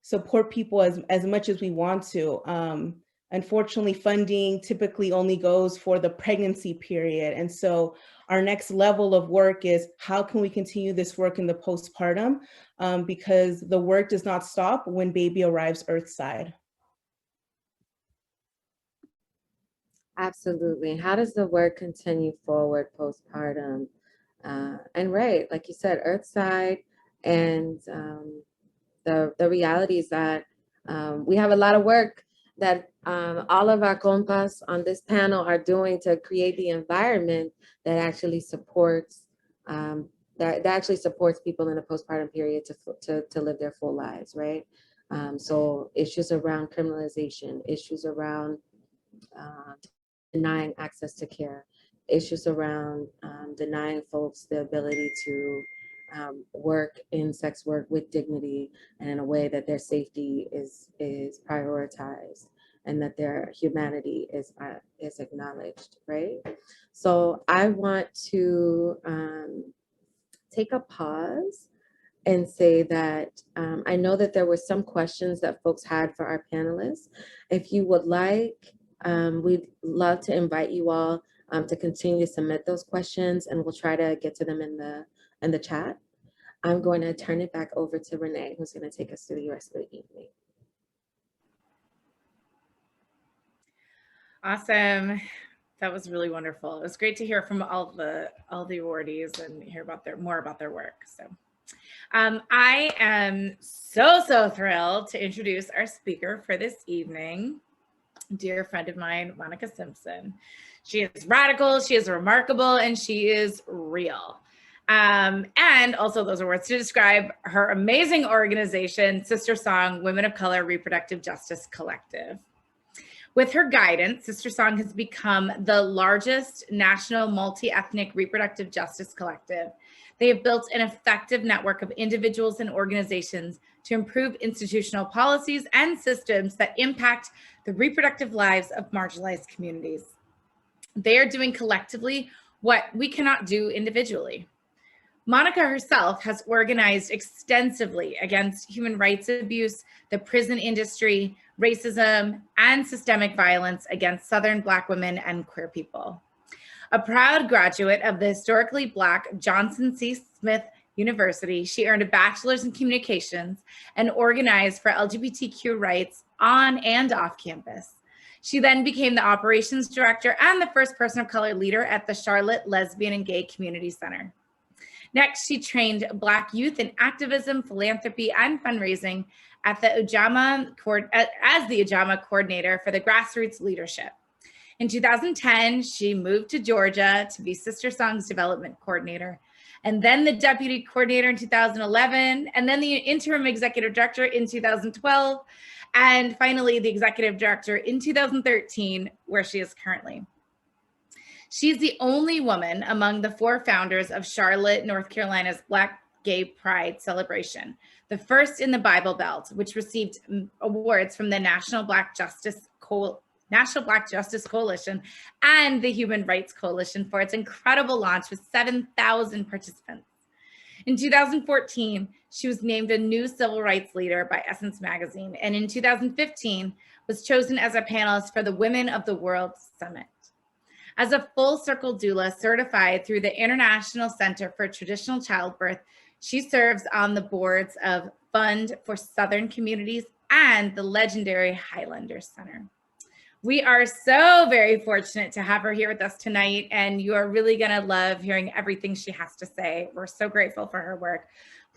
support people as much as we want to. Unfortunately, funding typically only goes for the pregnancy period. And so our next level of work is how can we continue this work in the postpartum? Because the work does not stop when baby arrives earthside. Absolutely. How does the work continue forward postpartum? And right, like you said, earthside, and the reality is that we have a lot of work that all of our compas on this panel are doing to create the environment that actually supports that actually supports people in the postpartum period to live their full lives, right? So issues around criminalization, issues around denying access to care, issues around denying folks the ability to work in sex work with dignity and in a way that their safety is prioritized and that their humanity is acknowledged, right? So I want to take a pause and say that I know that there were some questions that folks had for our panelists. If you would like, we'd love to invite you all to continue to submit those questions, and we'll try to get to them in the chat. I'm going to turn it back over to Renee, who's going to take us through the rest of the evening. Awesome. That was really wonderful. It was great to hear from all the awardees and hear about more about their work. So I am so thrilled to introduce our speaker for this evening, dear friend of mine, Monica Simpson. She is radical, she is remarkable, and she is real. And also those are words to describe her amazing organization, SisterSong, Women of Color Reproductive Justice Collective. With her guidance, SisterSong has become the largest national multi-ethnic reproductive justice collective. They have built an effective network of individuals and organizations to improve institutional policies and systems that impact the reproductive lives of marginalized communities. They are doing collectively what we cannot do individually. Monica herself has organized extensively against human rights abuse, the prison industry, racism, and systemic violence against Southern Black women and queer people. A proud graduate of the historically Black Johnson C. Smith University, she earned a bachelor's in communications and organized for LGBTQ rights on and off campus. She then became the operations director and the first person of color leader at the Charlotte Lesbian and Gay Community Center. Next, she trained Black youth in activism, philanthropy, and fundraising at the as the Ujamaa coordinator for the grassroots leadership. In 2010, she moved to Georgia to be SisterSong's development coordinator, and then the deputy coordinator in 2011, and then the interim executive director in 2012, and finally the executive director in 2013, where she is currently. She's the only woman among the 4 founders of Charlotte, North Carolina's Black Gay Pride celebration, the first in the Bible Belt, which received awards from the National Black Justice Coalition and the Human Rights Coalition for its incredible launch with 7,000 participants. In 2014, she was named a new civil rights leader by Essence magazine, and in 2015 was chosen as a panelist for the Women of the World Summit. As a full circle doula certified through the International Center for Traditional Childbirth, she serves on the boards of Fund for Southern Communities and the legendary Highlander Center. We are so very fortunate to have her here with us tonight, and you are really gonna love hearing everything she has to say. We're so grateful for her work.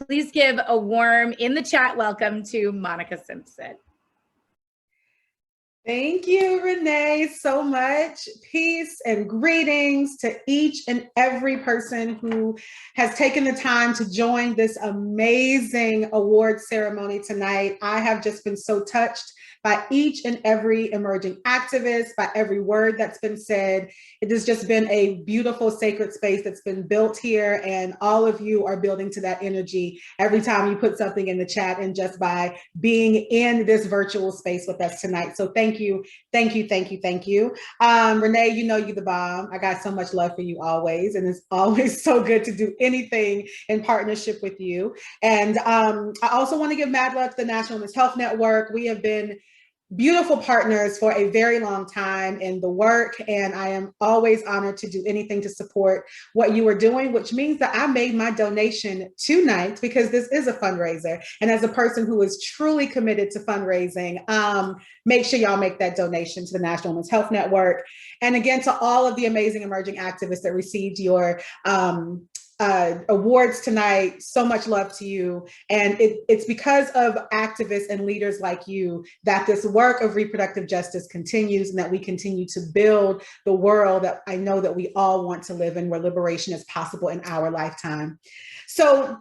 Please give a warm, in the chat, welcome to Monica Simpson. Thank you, Renee, so much. Peace and greetings to each and every person who has taken the time to join this amazing award ceremony tonight. I have just been so touched by each and every emerging activist, by every word that's been said. It has just been a beautiful sacred space that's been built here, and all of you are building to that energy every time you put something in the chat and just by being in this virtual space with us tonight. So thank you, thank you, thank you, thank you. Renee, you know you're the bomb. I got so much love for you always, and it's always so good to do anything in partnership with you. And I also want to give mad love to the National Women's Health Network. We have been beautiful partners for a very long time in the work, and I am always honored to do anything to support what you are doing, which means that I made my donation tonight because this is a fundraiser. And as a person who is truly committed to fundraising, make sure y'all make that donation to the National Women's Health Network. And again, to all of the amazing emerging activists that received your awards tonight, so much love to you. And it's because of activists and leaders like you that this work of reproductive justice continues, and that we continue to build the world that I know that we all want to live in, where liberation is possible in our lifetime. So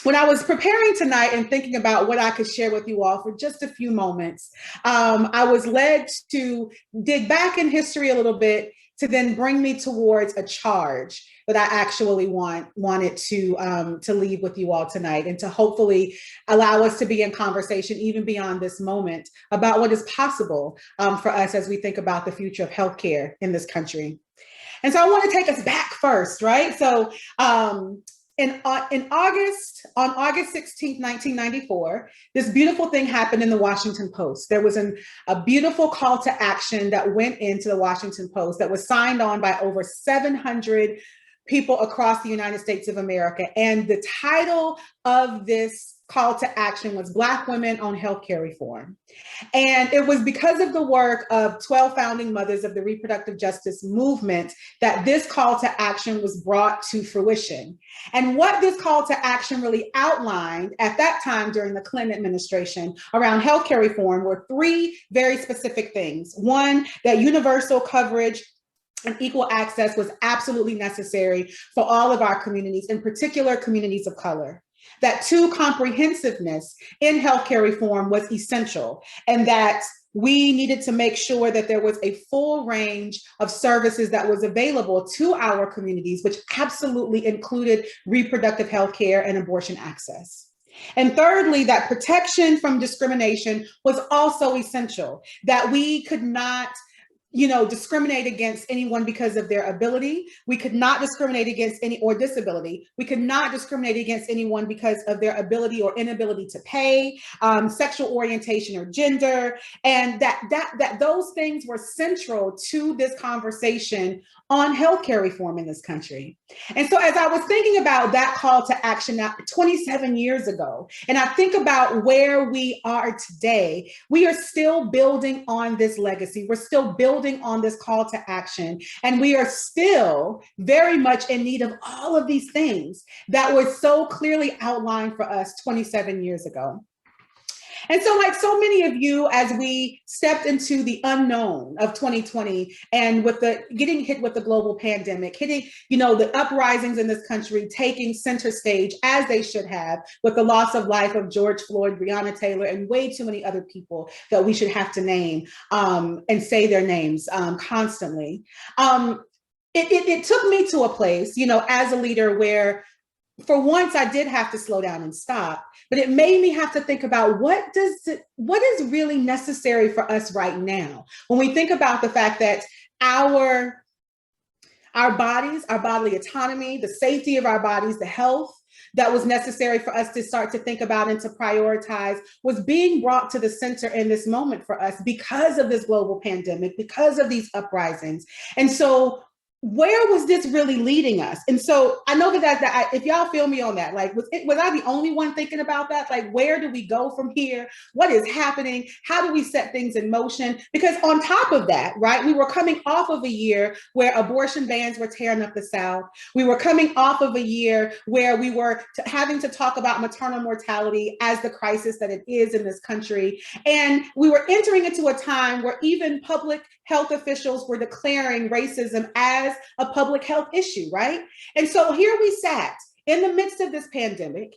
when I was preparing tonight and thinking about what I could share with you all for just a few moments, I was led to dig back in history a little bit to then bring me towards a charge that I actually wanted to leave with you all tonight, and to hopefully allow us to be in conversation even beyond this moment about what is possible for us as we think about the future of healthcare in this country. And so I want to take us back first, right? So on August 16th, 1994, this beautiful thing happened in the Washington Post. There was a beautiful call to action that went into the Washington Post that was signed on by over 700 people across the United States of America. And the title of this call to action was Black Women on Healthcare Reform. And it was because of the work of 12 founding mothers of the reproductive justice movement that this call to action was brought to fruition. And what this call to action really outlined at that time during the Clinton administration around healthcare reform were three very specific things. One, that universal coverage and equal access was absolutely necessary for all of our communities, in particular communities of color. That two, comprehensiveness in healthcare reform was essential, and that we needed to make sure that there was a full range of services that was available to our communities, which absolutely included reproductive health care and abortion access. And thirdly, that protection from discrimination was also essential, that we could not discriminate against anyone because of their ability. We could not discriminate against or disability. We could not discriminate against anyone because of their ability or inability to pay, sexual orientation or gender, and that those things were central to this conversation on healthcare reform in this country. And so as I was thinking about that call to action now 27 years ago, and I think about where we are today, we are still building on this legacy. We're still building on this call to action. And we are still very much in need of all of these things that were so clearly outlined for us 27 years ago. And so like so many of you, as we stepped into the unknown of 2020 and with the getting hit with the global pandemic, hitting, the uprisings in this country, taking center stage as they should have, with the loss of life of George Floyd, Breonna Taylor, and way too many other people that we should have to name and say their names constantly. It took me to a place, as a leader where for once I did have to slow down and stop, but it made me have to think about what is really necessary for us right now. When we think about the fact that our bodies, our bodily autonomy, the safety of our bodies, the health that was necessary for us to start to think about and to prioritize was being brought to the center in this moment for us because of this global pandemic, because of these uprisings. And so where was this really leading us? And so I know that if y'all feel me on that, like, was I the only one thinking about that? Like, where do we go from here? What is happening? How do we set things in motion? Because on top of that, right, we were coming off of a year where abortion bans were tearing up the South. We were coming off of a year where we were having to talk about maternal mortality as the crisis that it is in this country. And we were entering into a time where even public health officials were declaring racism as a public health issue, right? And so here we sat in the midst of this pandemic,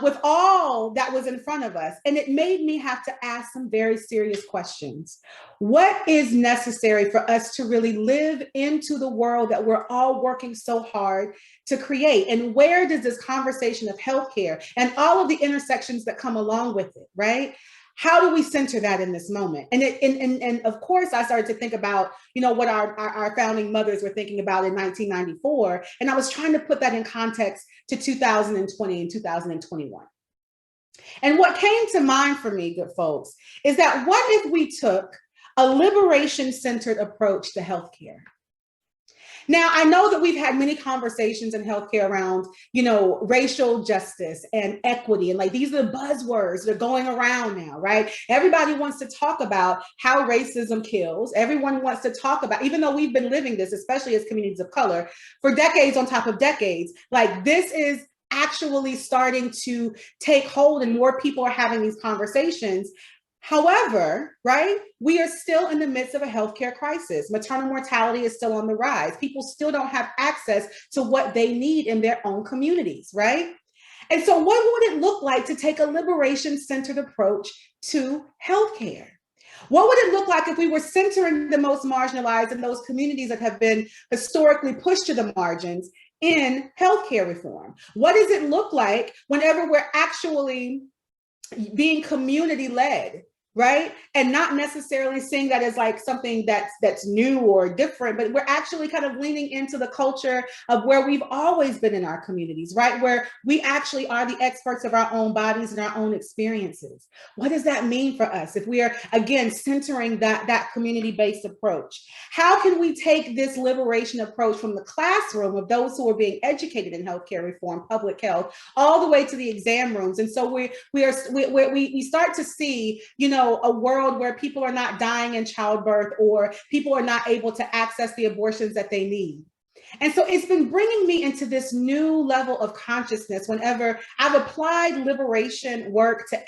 with all that was in front of us. And it made me have to ask some very serious questions. What is necessary for us to really live into the world that we're all working so hard to create? And where does this conversation of healthcare and all of the intersections that come along with it, right? How do we center that in this moment? And of course, I started to think about, what our founding mothers were thinking about in 1994. And I was trying to put that in context to 2020 and 2021. And what came to mind for me, good folks, is that what if we took a liberation-centered approach to healthcare? Now, I know that we've had many conversations in healthcare around, racial justice and equity. And these are the buzzwords that are going around now, right? Everybody wants to talk about how racism kills. Everyone wants to talk about, even though we've been living this, especially as communities of color, for decades on top of decades, this is actually starting to take hold and more people are having these conversations. However, right, we are still in the midst of a healthcare crisis. Maternal mortality is still on the rise. People still don't have access to what they need in their own communities, right? And so what would it look like to take a liberation-centered approach to healthcare? What would it look like if we were centering the most marginalized in those communities that have been historically pushed to the margins in healthcare reform? What does it look like whenever we're actually being community-led, right? And not necessarily seeing that as something that's new or different, but we're actually kind of leaning into the culture of where we've always been in our communities, right? Where we actually are the experts of our own bodies and our own experiences. What does that mean for us if we are, again, centering that community-based approach? How can we take this liberation approach from the classroom of those who are being educated in healthcare reform, public health, all the way to the exam rooms? And so we start to see, a world where people are not dying in childbirth or people are not able to access the abortions that they need. And so it's been bringing me into this new level of consciousness whenever I've applied liberation work to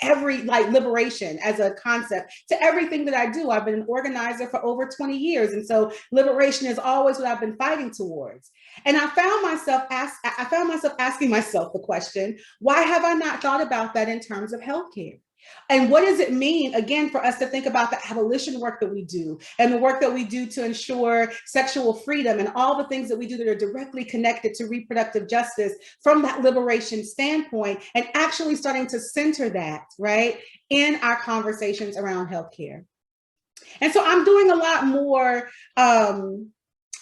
liberation as a concept to everything that I do. I've been an organizer for over 20 years. And so liberation is always what I've been fighting towards. And I found myself asking myself the question, why have I not thought about that in terms of healthcare? And what does it mean, again, for us to think about the abolition work that we do and the work that we do to ensure sexual freedom and all the things that we do that are directly connected to reproductive justice from that liberation standpoint, and actually starting to center that, right, in our conversations around healthcare. And so I'm doing a lot more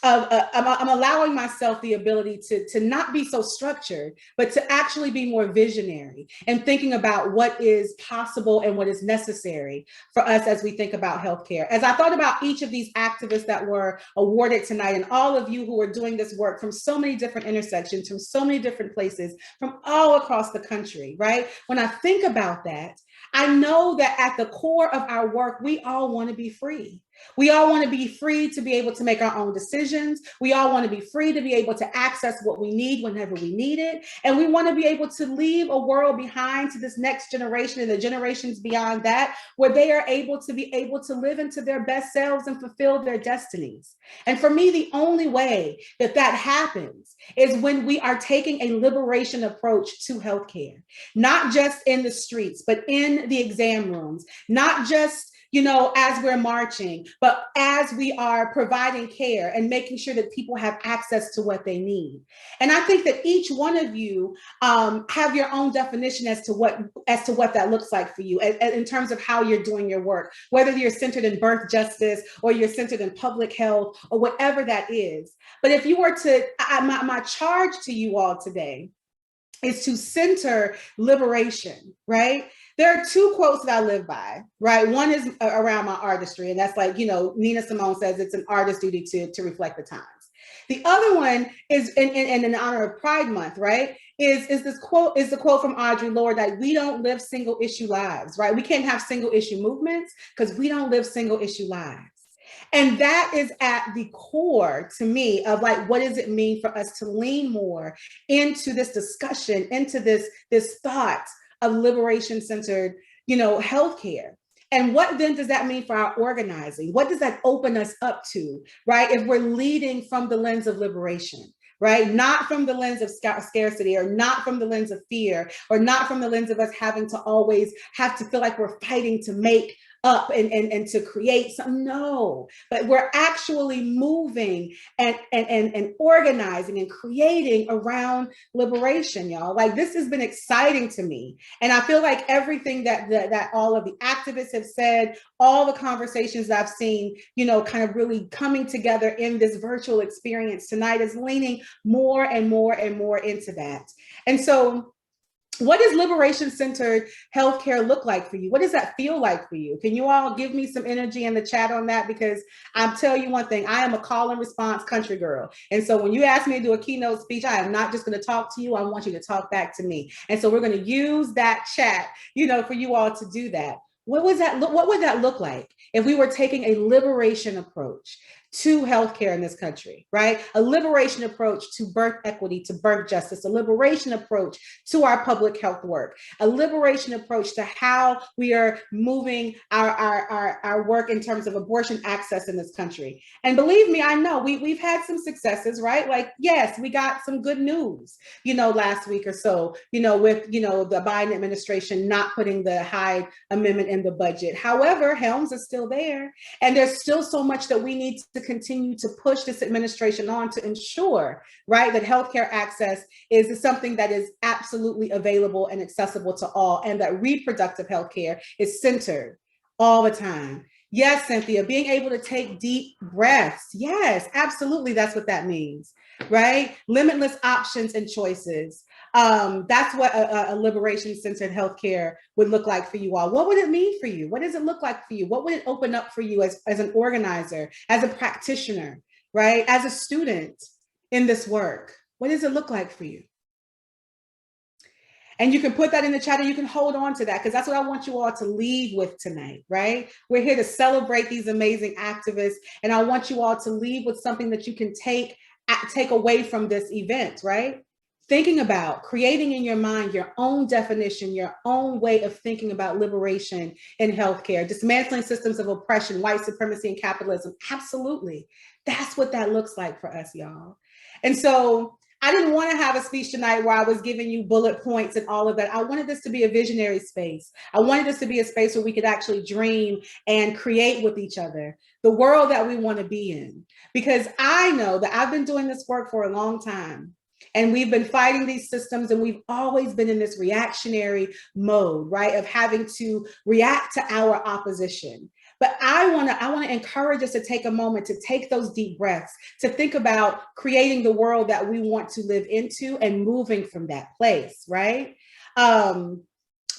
I'm allowing myself the ability to not be so structured, but to actually be more visionary and thinking about what is possible and what is necessary for us as we think about healthcare. As I thought about each of these activists that were awarded tonight and all of you who are doing this work from so many different intersections, from so many different places, from all across the country, right? When I think about that, I know that at the core of our work, we all want to be free. We all want to be free to be able to make our own decisions. We all want to be free to be able to access what we need whenever we need it. And we want to be able to leave a world behind to this next generation and the generations beyond that, where they are able to live into their best selves and fulfill their destinies. And for me, the only way that that happens is when we are taking a liberation approach to healthcare, not just in the streets, but in the exam rooms, not just as we're marching, but as we are providing care and making sure that people have access to what they need. And I think that each one of you have your own definition as to what that looks like for you in terms of how you're doing your work, whether you're centered in birth justice or you're centered in public health or whatever that is. But if you were to, my charge to you all today is to center liberation, right? There are two quotes that I live by, right? One is around my artistry, and that's Nina Simone says it's an artist's duty to reflect the times. The other one is in honor of Pride Month, right? Is the quote from Audre Lorde that we don't live single issue lives, right? We can't have single issue movements because we don't live single issue lives. And that is at the core to me of what does it mean for us to lean more into this discussion, into this thought of liberation-centered, healthcare. And what then does that mean for our organizing? What does that open us up to, right? If we're leading from the lens of liberation, right? Not from the lens of scarcity, or not from the lens of fear, or not from the lens of us having to always have to feel like we're fighting to make up and to create something. No, but we're actually moving and organizing and creating around liberation, y'all. Like, this has been exciting to me. And I feel like everything that all of the activists have said, all the conversations I've seen, you know, kind of really coming together in this virtual experience tonight is leaning more and more and more into that. And so, what does liberation-centered healthcare look like for you? What does that feel like for you? Can you all give me some energy in the chat on that? Because I'll tell you one thing, I am a call and response country girl. And so when you ask me to do a keynote speech, I am not just gonna talk to you, I want you to talk back to me. And so we're gonna use that chat, you know, for you all to do that. What would that look like if we were taking a liberation approach to healthcare in this country, right? A liberation approach to birth equity, to birth justice, a liberation approach to our public health work, a liberation approach to how we are moving our work in terms of abortion access in this country. And believe me, I know we've had some successes, right? Like, yes, we got some good news, you know, last week or so, you know, with, you know, the Biden administration not putting the HIVE amendment in the budget. However, Helms is still there, and there's still so much that we need to continue to push this administration on to ensure, right, that healthcare access is something that is absolutely available and accessible to all, and that reproductive healthcare is centered all the time. Yes, Cynthia, being able to take deep breaths. Yes, absolutely, that's what that means, right? Limitless options and choices. That's what a liberation-centered healthcare would look like for you all. What would it mean for you? What does it look like for you? What would it open up for you as an organizer, as a practitioner, right? As a student in this work? What does it look like for you? And you can put that in the chat, and you can hold on to that, because that's what I want you all to leave with tonight, right? We're here to celebrate these amazing activists, and I want you all to leave with something that you can take away from this event, right? Thinking about creating in your mind your own definition, your own way of thinking about liberation in healthcare, dismantling systems of oppression, white supremacy, and capitalism. Absolutely. That's what that looks like for us, y'all. And so I didn't want to have a speech tonight where I was giving you bullet points and all of that. I wanted this to be a visionary space. I wanted this to be a space where we could actually dream and create with each other the world that we want to be in. Because I know that I've been doing this work for a long time. And we've been fighting these systems, and we've always been in this reactionary mode, right? Of having to react to our opposition. But I want to encourage us to take a moment to take those deep breaths, to think about creating the world that we want to live into and moving from that place, right?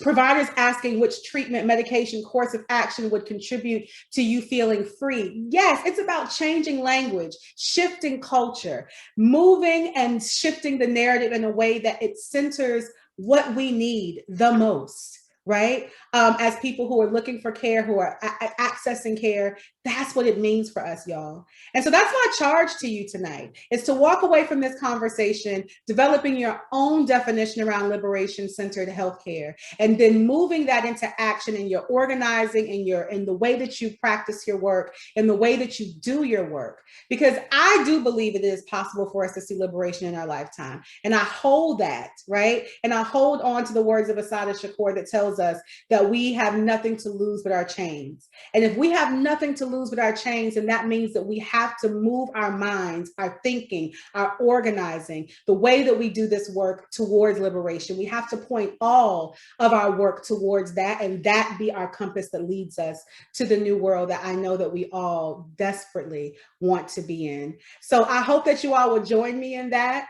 Providers asking which treatment, medication, course of action would contribute to you feeling free. Yes, it's about changing language, shifting culture, moving and shifting the narrative in a way that it centers what we need the most, right? As people who are looking for care, who are accessing care, that's what it means for us, y'all. And so that's my charge to you tonight, is to walk away from this conversation, developing your own definition around liberation-centered healthcare, and then moving that into action in your organizing, in the way that you practice your work, in the way that you do your work. Because I do believe it is possible for us to see liberation in our lifetime. And I hold that, right? And I hold on to the words of Assata Shakur that tells us that we have nothing to lose but our chains. And if we have nothing to lose but our chains, then that means that we have to move our minds, our thinking, our organizing, the way that we do this work towards liberation. We have to point all of our work towards that, and that be our compass that leads us to the new world that I know that we all desperately want to be in. So I hope that you all will join me in that.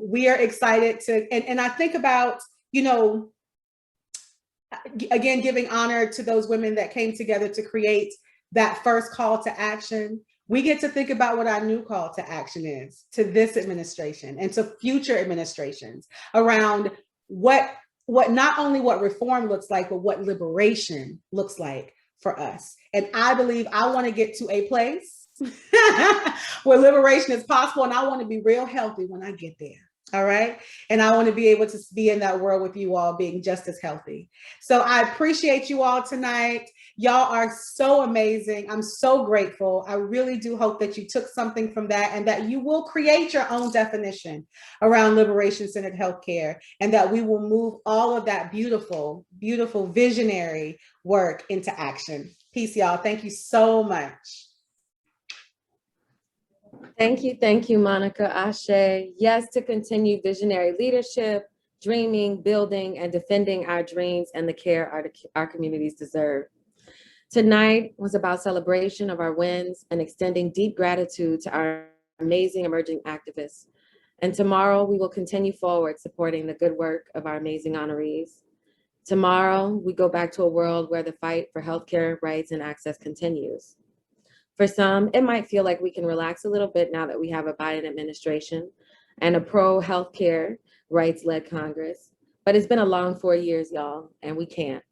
We are excited to, and I think about, you know, again, giving honor to those women that came together to create that first call to action. We get to think about what our new call to action is to this administration and to future administrations around what not only what reform looks like, but what liberation looks like for us. And I believe I want to get to a place where liberation is possible, and I want to be real healthy when I get there. All right. And I want to be able to be in that world with you all being just as healthy. So I appreciate you all tonight. Y'all are so amazing. I'm so grateful. I really do hope that you took something from that and that you will create your own definition around liberation-centered healthcare, and that we will move all of that beautiful, beautiful visionary work into action. Peace, y'all. Thank you so much. Thank you, Monica. Ashe. Yes, to continue visionary leadership, dreaming, building, and defending our dreams and the care our communities deserve. Tonight was about celebration of our wins and extending deep gratitude to our amazing emerging activists. And tomorrow we will continue forward supporting the good work of our amazing honorees. Tomorrow we go back to a world where the fight for healthcare rights and access continues. For some, it might feel like we can relax a little bit now that we have a Biden administration and a pro-healthcare rights-led Congress, but it's been a long 4 years, y'all, and we can't.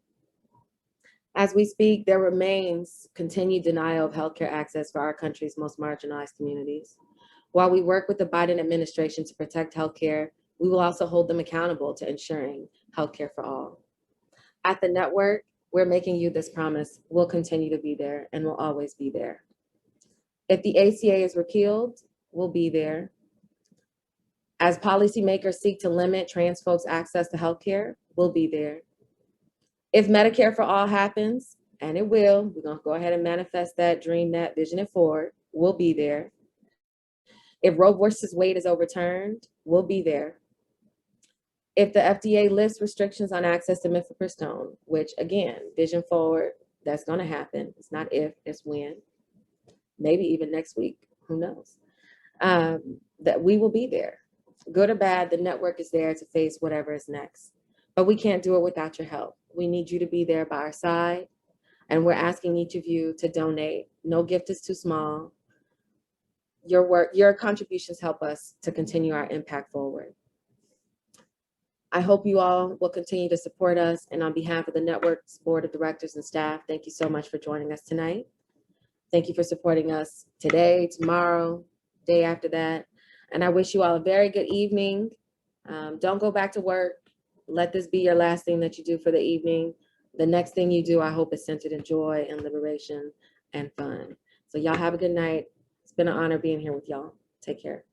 As we speak, there remains continued denial of healthcare access for our country's most marginalized communities. While we work with the Biden administration to protect healthcare, we will also hold them accountable to ensuring healthcare for all. At the network, we're making you this promise. We'll continue to be there and we'll always be there. If the ACA is repealed, we'll be there. As policymakers seek to limit trans folks' access to healthcare, we'll be there. If Medicare for all happens, and it will, we're gonna go ahead and manifest that, dream that, vision it forward, we'll be there. If Roe versus Wade is overturned, we'll be there. If the FDA lifts restrictions on access to mifepristone, which again, vision forward, that's gonna happen. It's not if, it's when. Maybe even next week, who knows? That we will be there. Good or bad, the network is there to face whatever is next. But we can't do it without your help. We need you to be there by our side. And we're asking each of you to donate. No gift is too small. Your work, your contributions help us to continue our impact forward. I hope you all will continue to support us. And on behalf of the network's board of directors and staff, thank you so much for joining us tonight. Thank you for supporting us today, tomorrow, day after that. And I wish you all a very good evening. Don't go back to work. Let this be your last thing that you do for the evening. The next thing you do, I hope, is centered in joy and liberation and fun. So y'all have a good night. It's been an honor being here with y'all. Take care.